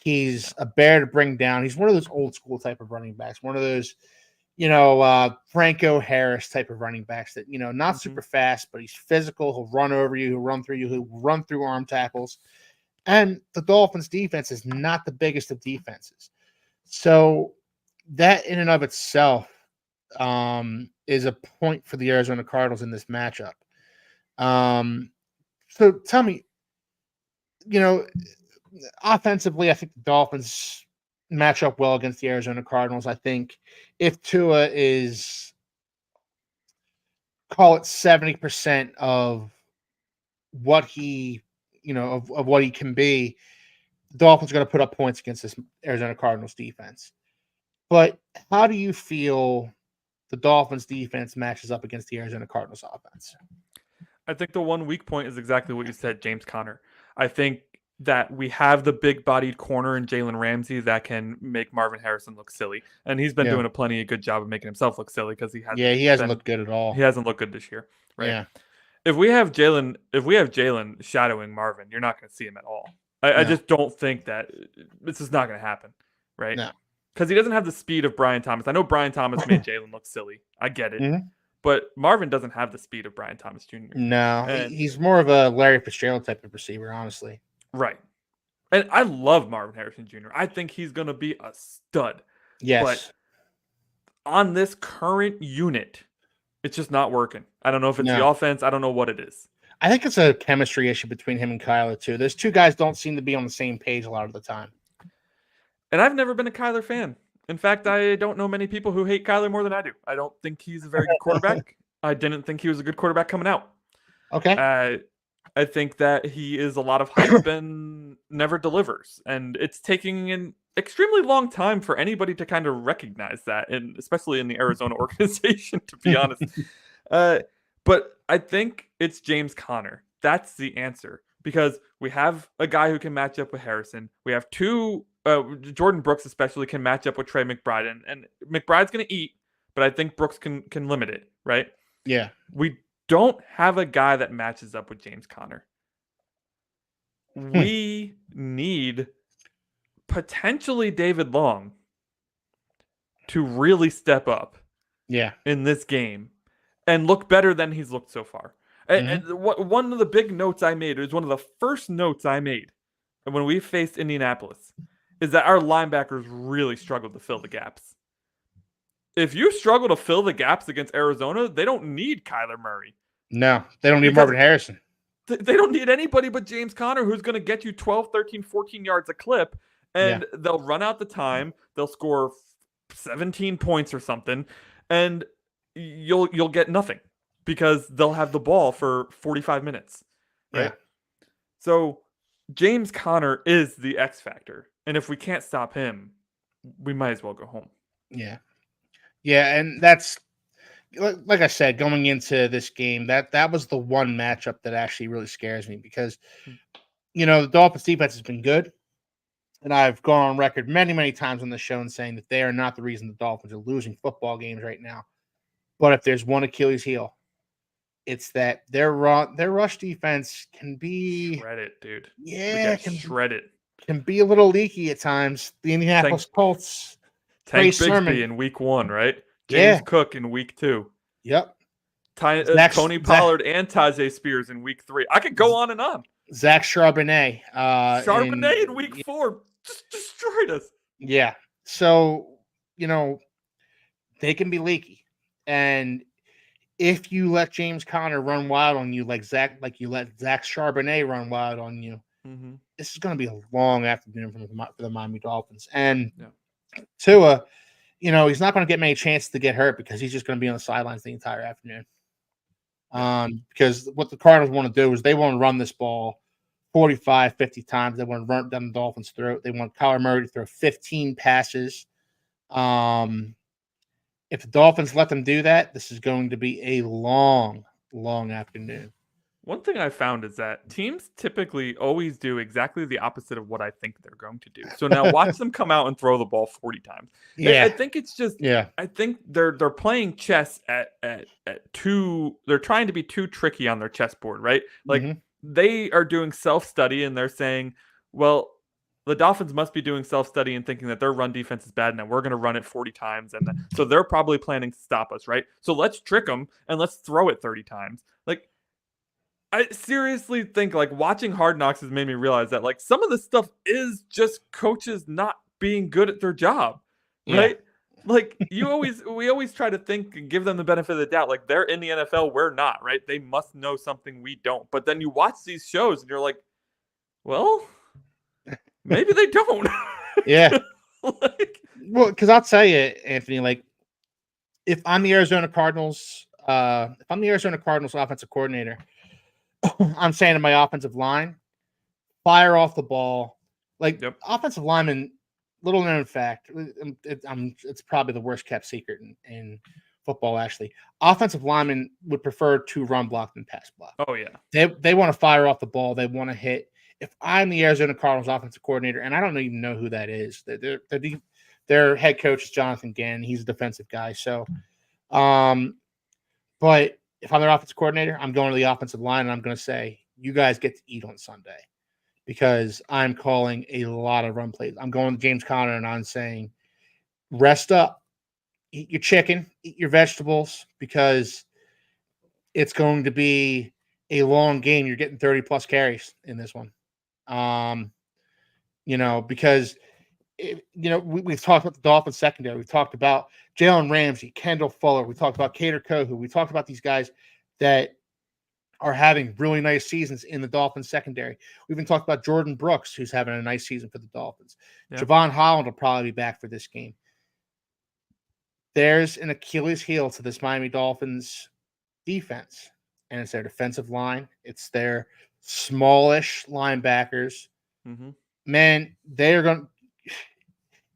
He's a bear to bring down. He's one of those old school type of running backs, one of those, Franco Harris type of running backs that, not super fast, but he's physical. He'll run over you. He'll run through you. He'll run through arm tackles. And the Dolphins defense is not the biggest of defenses. So that in and of itself is a point for the Arizona Cardinals in this matchup. So tell me, offensively, I think the Dolphins match up well against the Arizona Cardinals. I think if Tua is, call it 70% of what he, of what he can be, the Dolphins are going to put up points against this Arizona Cardinals defense. But how do you feel the Dolphins defense matches up against the Arizona Cardinals offense? I think the one weak point is exactly what you said, James Conner. I think that we have the big-bodied corner in Jalen Ramsey that can make Marvin Harrison look silly. And he's been doing a plenty of good job of making himself look silly because he hasn't looked good at all. He hasn't looked good this year, right? Yeah. If we have Jalen shadowing Marvin, you're not going to see him at all. I just don't think that this is not going to happen, right? No. Because he doesn't have the speed of Brian Thomas. I know Brian Thomas made Jalen look silly. I get it. Mm-hmm. But Marvin doesn't have the speed of Brian Thomas Jr. No, he's more of a Larry Fitzgerald type of receiver, honestly. Right. And I love Marvin Harrison Jr. I think he's going to be a stud. Yes. But on this current unit, it's just not working. I don't know if it's the offense. I don't know what it is. I think it's a chemistry issue between him and Kyler, too. Those two guys don't seem to be on the same page a lot of the time. And I've never been a Kyler fan. In fact, I don't know many people who hate Kyler more than I do. I don't think he's a very good quarterback. I didn't think he was a good quarterback coming out. Okay. I think that he is a lot of hype and never delivers. And it's taking an extremely long time for anybody to kind of recognize that, and especially in the Arizona organization, to be honest. But I think it's James Conner. That's the answer. Because we have a guy who can match up with Harrison. We have two... Jordan Brooks especially can match up with Trey McBride, and McBride's going to eat, but I think Brooks can limit it, right? Yeah. We don't have a guy that matches up with James Conner. We need potentially David Long to really step up in this game and look better than he's looked so far. And one of the big notes I made, it was one of the first notes I made when we faced Indianapolis, is that our linebackers really struggled to fill the gaps. If you struggle to fill the gaps against Arizona, they don't need Kyler Murray. No, they don't need Marvin Harrison. They don't need anybody but James Conner, who's going to get you 12, 13, 14 yards a clip, and they'll run out the time. They'll score 17 points or something, and you'll get nothing because they'll have the ball for 45 minutes. Right? Yeah. So James Conner is the X factor. And if we can't stop him, we might as well go home. Yeah. Yeah, and that's, like I said, going into this game, that was the one matchup that actually really scares me because, the Dolphins defense has been good. And I've gone on record many, many times on the show and saying that they are not the reason the Dolphins are losing football games right now. But if there's one Achilles heel, it's that their rush defense can be... Shred it, dude. Yeah. Shred it. Can be a little leaky at times. The Indianapolis Colts. Tank Bigsby in week 1, right? James Cook in week 2. Yep. Tony Pollard and Tajay Spears in week 3. I could go on and on. Zach Charbonnet. In week 4 just destroyed us. Yeah. So, they can be leaky. And if you let James Conner run wild on you like you let Zach Charbonnet run wild on you, this is going to be a long afternoon for the Miami Dolphins. And Tua, he's not going to get many chances to get hurt because he's just going to be on the sidelines the entire afternoon. Because what the Cardinals want to do is they want to run this ball 45, 50 times. They want to run down the Dolphins' throat. They want Kyler Murray to throw 15 passes. If the Dolphins let them do that, this is going to be a long, long afternoon. One thing I found is that teams typically always do exactly the opposite of what I think they're going to do. So now watch them come out and throw the ball 40 times. Yeah. I think it's just I think they're playing chess at too, they're trying to be too tricky on their chessboard, right? Like they are doing self-study and they're saying, well, the Dolphins must be doing self-study and thinking that their run defense is bad and that we're going to run it 40 times. So they're probably planning to stop us, right? So let's trick them and let's throw it 30 times. Like, I seriously think, like, watching Hard Knocks has made me realize that, like, some of this stuff is just coaches not being good at their job, right? Yeah. Like, we always try to think and give them the benefit of the doubt. Like, they're in the NFL, we're not, right? They must know something we don't. But then you watch these shows and you're like, well, maybe they don't. Yeah. Like, Well, because I'll tell you, Anthony, like if I'm the Arizona Cardinals offensive coordinator, I'm saying to my offensive line, fire off the ball. Like offensive linemen, little known fact, it's probably the worst kept secret in football, actually. Offensive linemen would prefer to run block than pass block. Oh, yeah. They want to fire off the ball. They want to hit. If I'm the Arizona Cardinals offensive coordinator, and I don't even know who that is, their head coach is Jonathan Gann. He's a defensive guy. So, but if I'm their offensive coordinator, I'm going to the offensive line and I'm going to say, you guys get to eat on Sunday because I'm calling a lot of run plays. I'm going to James Conner and I'm saying, rest up, eat your chicken, eat your vegetables because it's going to be a long game. You're getting 30 plus carries in this one. Because we've talked about the Dolphins secondary. We've talked about Jalen Ramsey, Kendall Fuller. We talked about Cater Kohu. We talked about these guys that are having really nice seasons in the Dolphins secondary. We even talked about Jordan Brooks, who's having a nice season for the Dolphins. Yeah. Javon Holland will probably be back for this game. There's an Achilles heel to this Miami Dolphins defense, and it's their defensive line. It's their smallish linebackers. Mm-hmm. Man, they are going.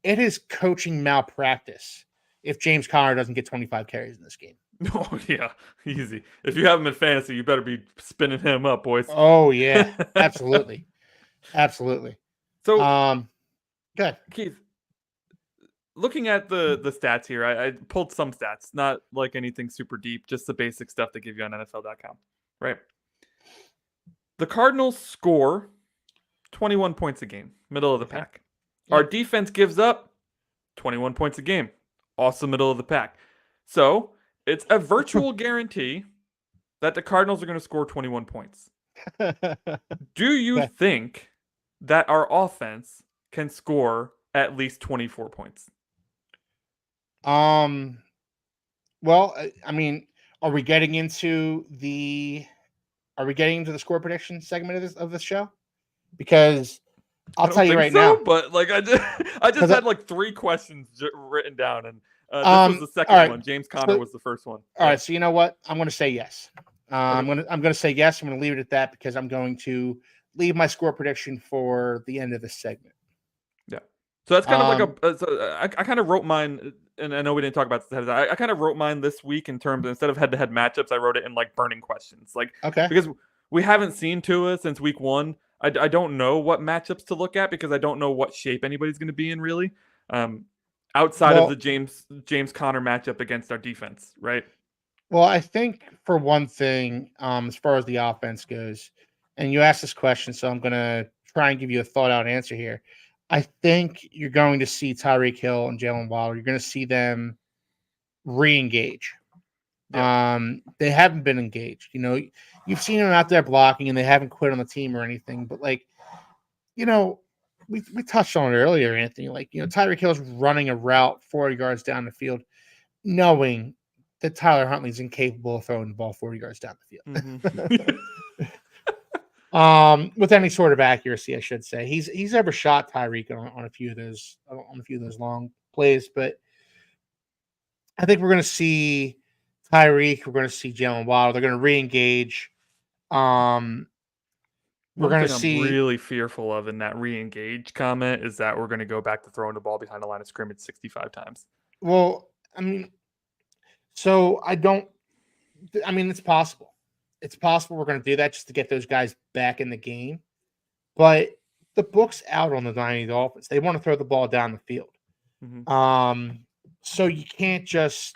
It is coaching malpractice if James Conner doesn't get 25 carries in this game. Oh, yeah. Easy. If you have him in fantasy, you better be spinning him up, boys. Oh, yeah. Absolutely. Absolutely. So, good. Keith, looking at the stats here, I pulled some stats, not like anything super deep, just the basic stuff they give you on NFL.com, right? The Cardinals score 21 points a game, middle of the pack. Yeah. Our defense gives up 21 points a game, also middle of the pack. So it's a virtual guarantee that the Cardinals are going to score 21 points. Do you think that our offense can score at least 24 points? Well, I mean, are we getting into the score prediction segment of this show? Because I'll tell you right now. But like I just had like 3 questions written down, and this was the second one. James Conner was the first one. All right, so you know what? I'm going to say yes. I'm going to say yes. I'm going to leave it at that because I'm going to leave my score prediction for the end of this segment. Yeah. So that's kind of like I kind of wrote mine, and I know we didn't talk about this. I kind of wrote mine this week in terms of, instead of head-to-head matchups, I wrote it in like burning questions. Like, okay, because we haven't seen Tua since week 1. I don't know what matchups to look at because I don't know what shape anybody's going to be in really. Outside of the James Conner matchup against our defense, right? Well, I think for one thing, as far as the offense goes, and you asked this question, so I'm going to try and give you a thought-out answer here. I think you're going to see Tyreek Hill and Jalen Waddle. You're going to see them re-engage. Yeah. They haven't been engaged. You know, you've seen them out there blocking, and they haven't quit on the team or anything. But like, you know, we touched on it earlier, Anthony. Like, you know, Tyreek Hill's running a route 40 yards down the field, knowing that Tyler Huntley's incapable of throwing the ball 40 yards down the field. Mm-hmm. With any sort of accuracy, I should say. He's ever shot Tyreek on a few of those long plays, but I think we're going to see Tyreek. We're going to see Jalen Waddle. They're going to re-engage. We're going to see. I'm really fearful of in that re-engage comment is that we're going to go back to throwing the ball behind the line of scrimmage 65 times. Well, I mean, it's possible. It's possible we're going to do that just to get those guys back in the game. But the book's out on the Miami Dolphins. They want to throw the ball down the field. Mm-hmm. So you can't just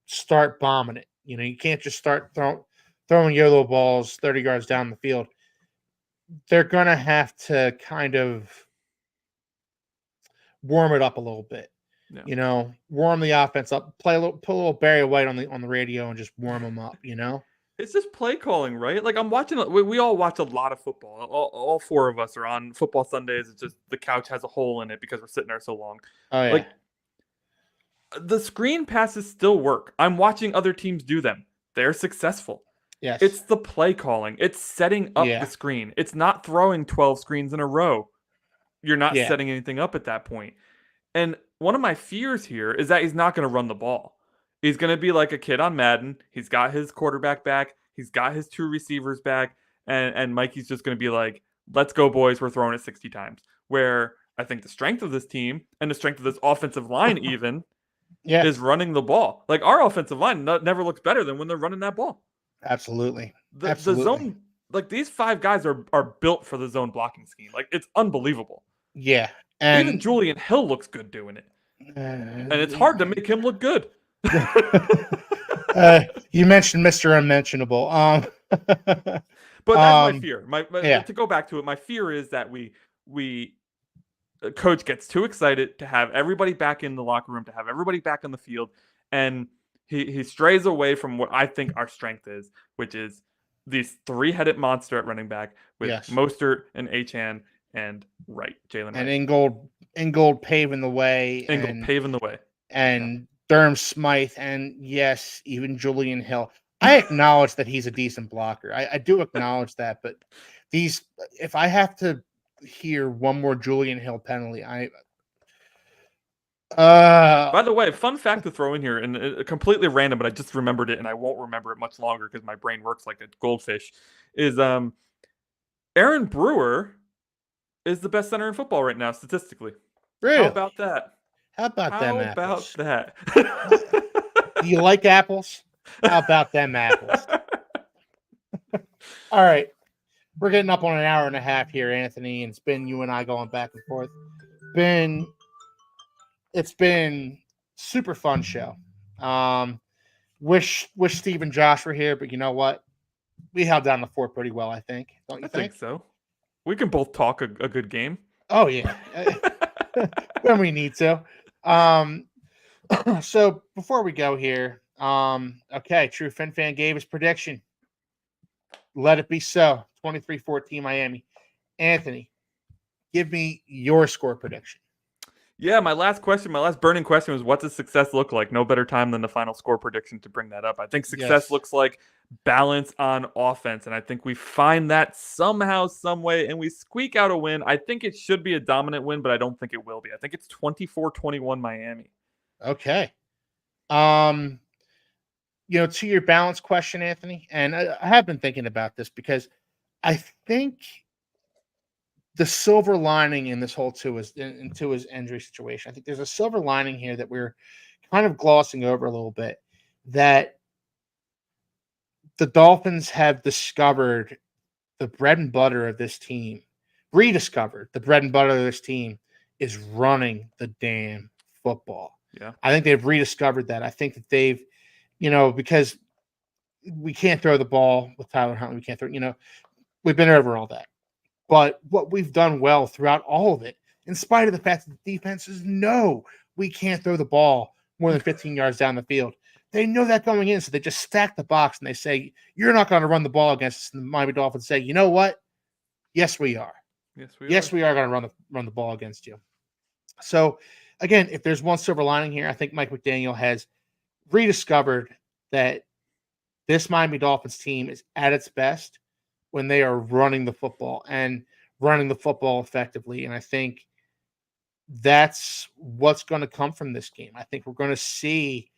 start bombing it. You know, you can't just start throwing YOLO balls 30 yards down the field. They're going to have to kind of warm it up a little bit. Yeah. Warm the offense up, put a little Barry White on the radio and just warm them up, It's just play calling, right? Like I'm watching. We all watch a lot of football. All four of us are on football Sundays. It's just the couch has a hole in it because we're sitting there so long. Oh yeah. Like the screen passes still work. I'm watching other teams do them. They're successful. Yes. It's the play calling. It's setting up the screen. It's not throwing 12 screens in a row. You're not setting anything up at that point. And one of my fears here is that he's not going to run the ball. He's going to be like a kid on Madden. He's got his quarterback back. He's got his two receivers back. And Mikey's just going to be like, let's go, boys. We're throwing it 60 times. Where I think the strength of this team and the strength of this offensive line even is running the ball. Like our offensive line never looks better than when they're running that ball. Absolutely. The zone, like these 5 guys are built for the zone blocking scheme. Like it's unbelievable. Yeah. And even Julian Hill looks good doing it. And it's hard to make him look good. You mentioned Mr. Unmentionable. But that's my fear. To go back to it, my fear is that we coach gets too excited to have everybody back in the locker room, to have everybody back on the field, and he strays away from what I think our strength is, which is this 3-headed monster at running back with Mostert and Achane and Jalen Wright. And Ingold paving the way. And Durham Smythe, and yes, even Julian Hill. I acknowledge that he's a decent blocker. I do acknowledge that, but if I have to hear one more Julian Hill penalty, by the way, fun fact to throw in here, and completely random, but I just remembered it, and I won't remember it much longer because my brain works like a goldfish, is Aaron Brewer is the best center in football right now, statistically. Really? How about that? How about them apples? How about that? Do you like apples? How about them apples? All right. We're getting up on an hour and a half here, Anthony, and it's been you and I going back and forth. It's been super fun show. Wish Steve and Josh were here, but you know what? We held down the fort pretty well, I think. Don't you think? I think so. We can both talk a good game. Oh, yeah. When we need to. So before we go here, okay, True Fin Fan gave his prediction. Let it be so. 23-14 Miami. Anthony, give me your score prediction. Yeah, my last burning question was, what does success look like? No better time than the final score prediction to bring that up. I think success looks like balance on offense, and I think we find that somehow, some way, and we squeak out a win. I think it should be a dominant win, but I don't think it will be. I think it's 24-21 Miami. Okay. To your balance question, Anthony, and I have been thinking about this because I think the silver lining in this whole Tua's injury situation, I think there's a silver lining here that we're kind of glossing over a little bit, that the Dolphins have discovered the bread and butter of this team, rediscovered the bread and butter of this team is running the damn football. Yeah. I think they've rediscovered that. I think that they've, because we can't throw the ball with Tyler Huntley. We can't throw, we've been over all that. But what we've done well throughout all of it, in spite of the fact that the defenses know we can't throw the ball more than 15 yards down the field. They know that going in, so they just stack the box and they say, you're not going to run the ball against us. And the Miami Dolphins say, you know what? Yes, we are. Yes, we are going to run the ball against you. So, again, if there's one silver lining here, I think Mike McDaniel has rediscovered that this Miami Dolphins team is at its best when they are running the football and running the football effectively. And I think that's what's going to come from this game. I think we're going to see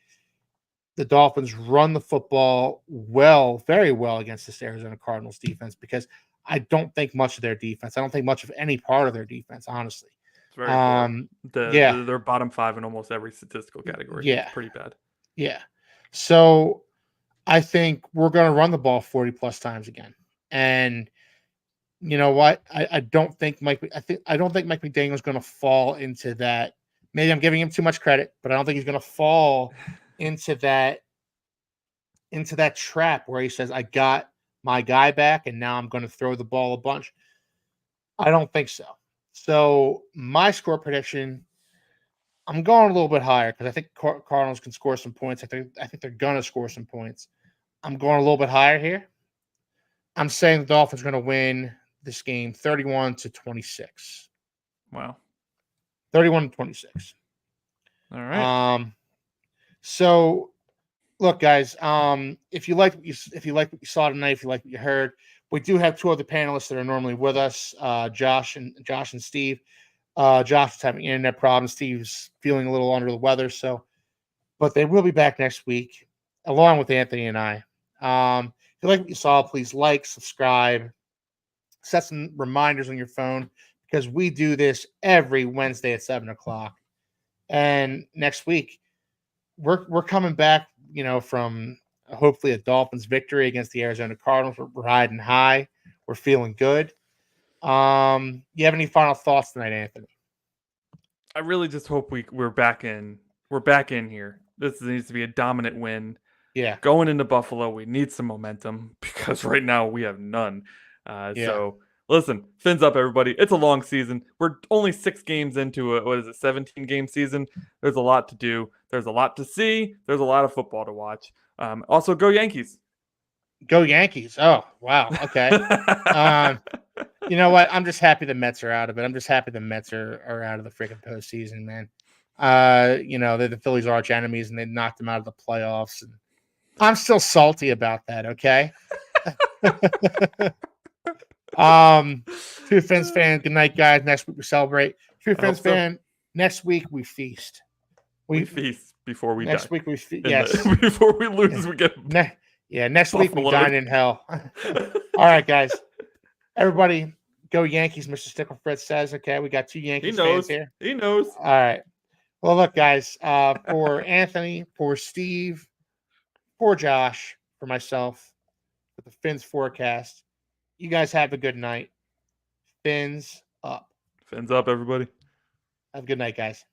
the Dolphins run the football well, very well against this Arizona Cardinals defense, because I don't think much of their defense. I don't think much of any part of their defense, honestly. It's very they're bottom 5 in almost every statistical category. Yeah. It's pretty bad. Yeah. So I think we're going to run the ball 40 plus times again. And you know what? I don't think Mike McDaniel is going to fall into that. Maybe I'm giving him too much credit, but I don't think he's going to fall into that trap where he says, I got my guy back and now I'm going to throw the ball a bunch. I don't think so. So my score prediction I'm going a little bit higher because I think Cardinals can score some points. I think they're gonna score some points. I'm going a little bit higher here. I'm saying the Dolphins are going to win this game 31-26. Wow. 31-26. All right. So look, guys, if you like what you saw tonight, if you like what you heard, we do have two other panelists that are normally with us, Josh and Steve. Josh is having internet problems. Steve's feeling a little under the weather, but they will be back next week, along with Anthony and I. If you like what you saw, please like, subscribe, set some reminders on your phone because we do this every Wednesday at 7:00. And next week, we're coming back, from hopefully a Dolphins victory against the Arizona Cardinals. We're riding high. We're feeling good. You have any final thoughts tonight, Anthony? I really just hope we're back in. We're back in here. This needs to be a dominant win. Yeah. Going into Buffalo, we need some momentum because right now we have none. So listen, fins up, everybody. It's a long season. We're only 6 games into a 17-game season. There's a lot to do. There's a lot to see. There's a lot of football to watch. Also, go Yankees. Go Yankees. Oh, wow. Okay. You know what? I'm just happy the Mets are out of it. I'm just happy the Mets are out of the freaking postseason, man. They're the Phillies' arch enemies, and they knocked them out of the playoffs. And I'm still salty about that, okay? True Phins fan, good night, guys. Next week we celebrate. True Phins fan, next week we feast. We feast before we next die. Week we feast. Yes. Before we lose, we get next week we dine in hell. All right, guys. Everybody, go Yankees, Mr. Sticklefritz says. Okay, we got 2 Yankees fans here. He knows. All right. Well, look, guys, for Anthony, for Steve, for Josh, for myself, for the Phins Forecast, you guys have a good night. Fins up. Fins up, everybody. Have a good night, guys.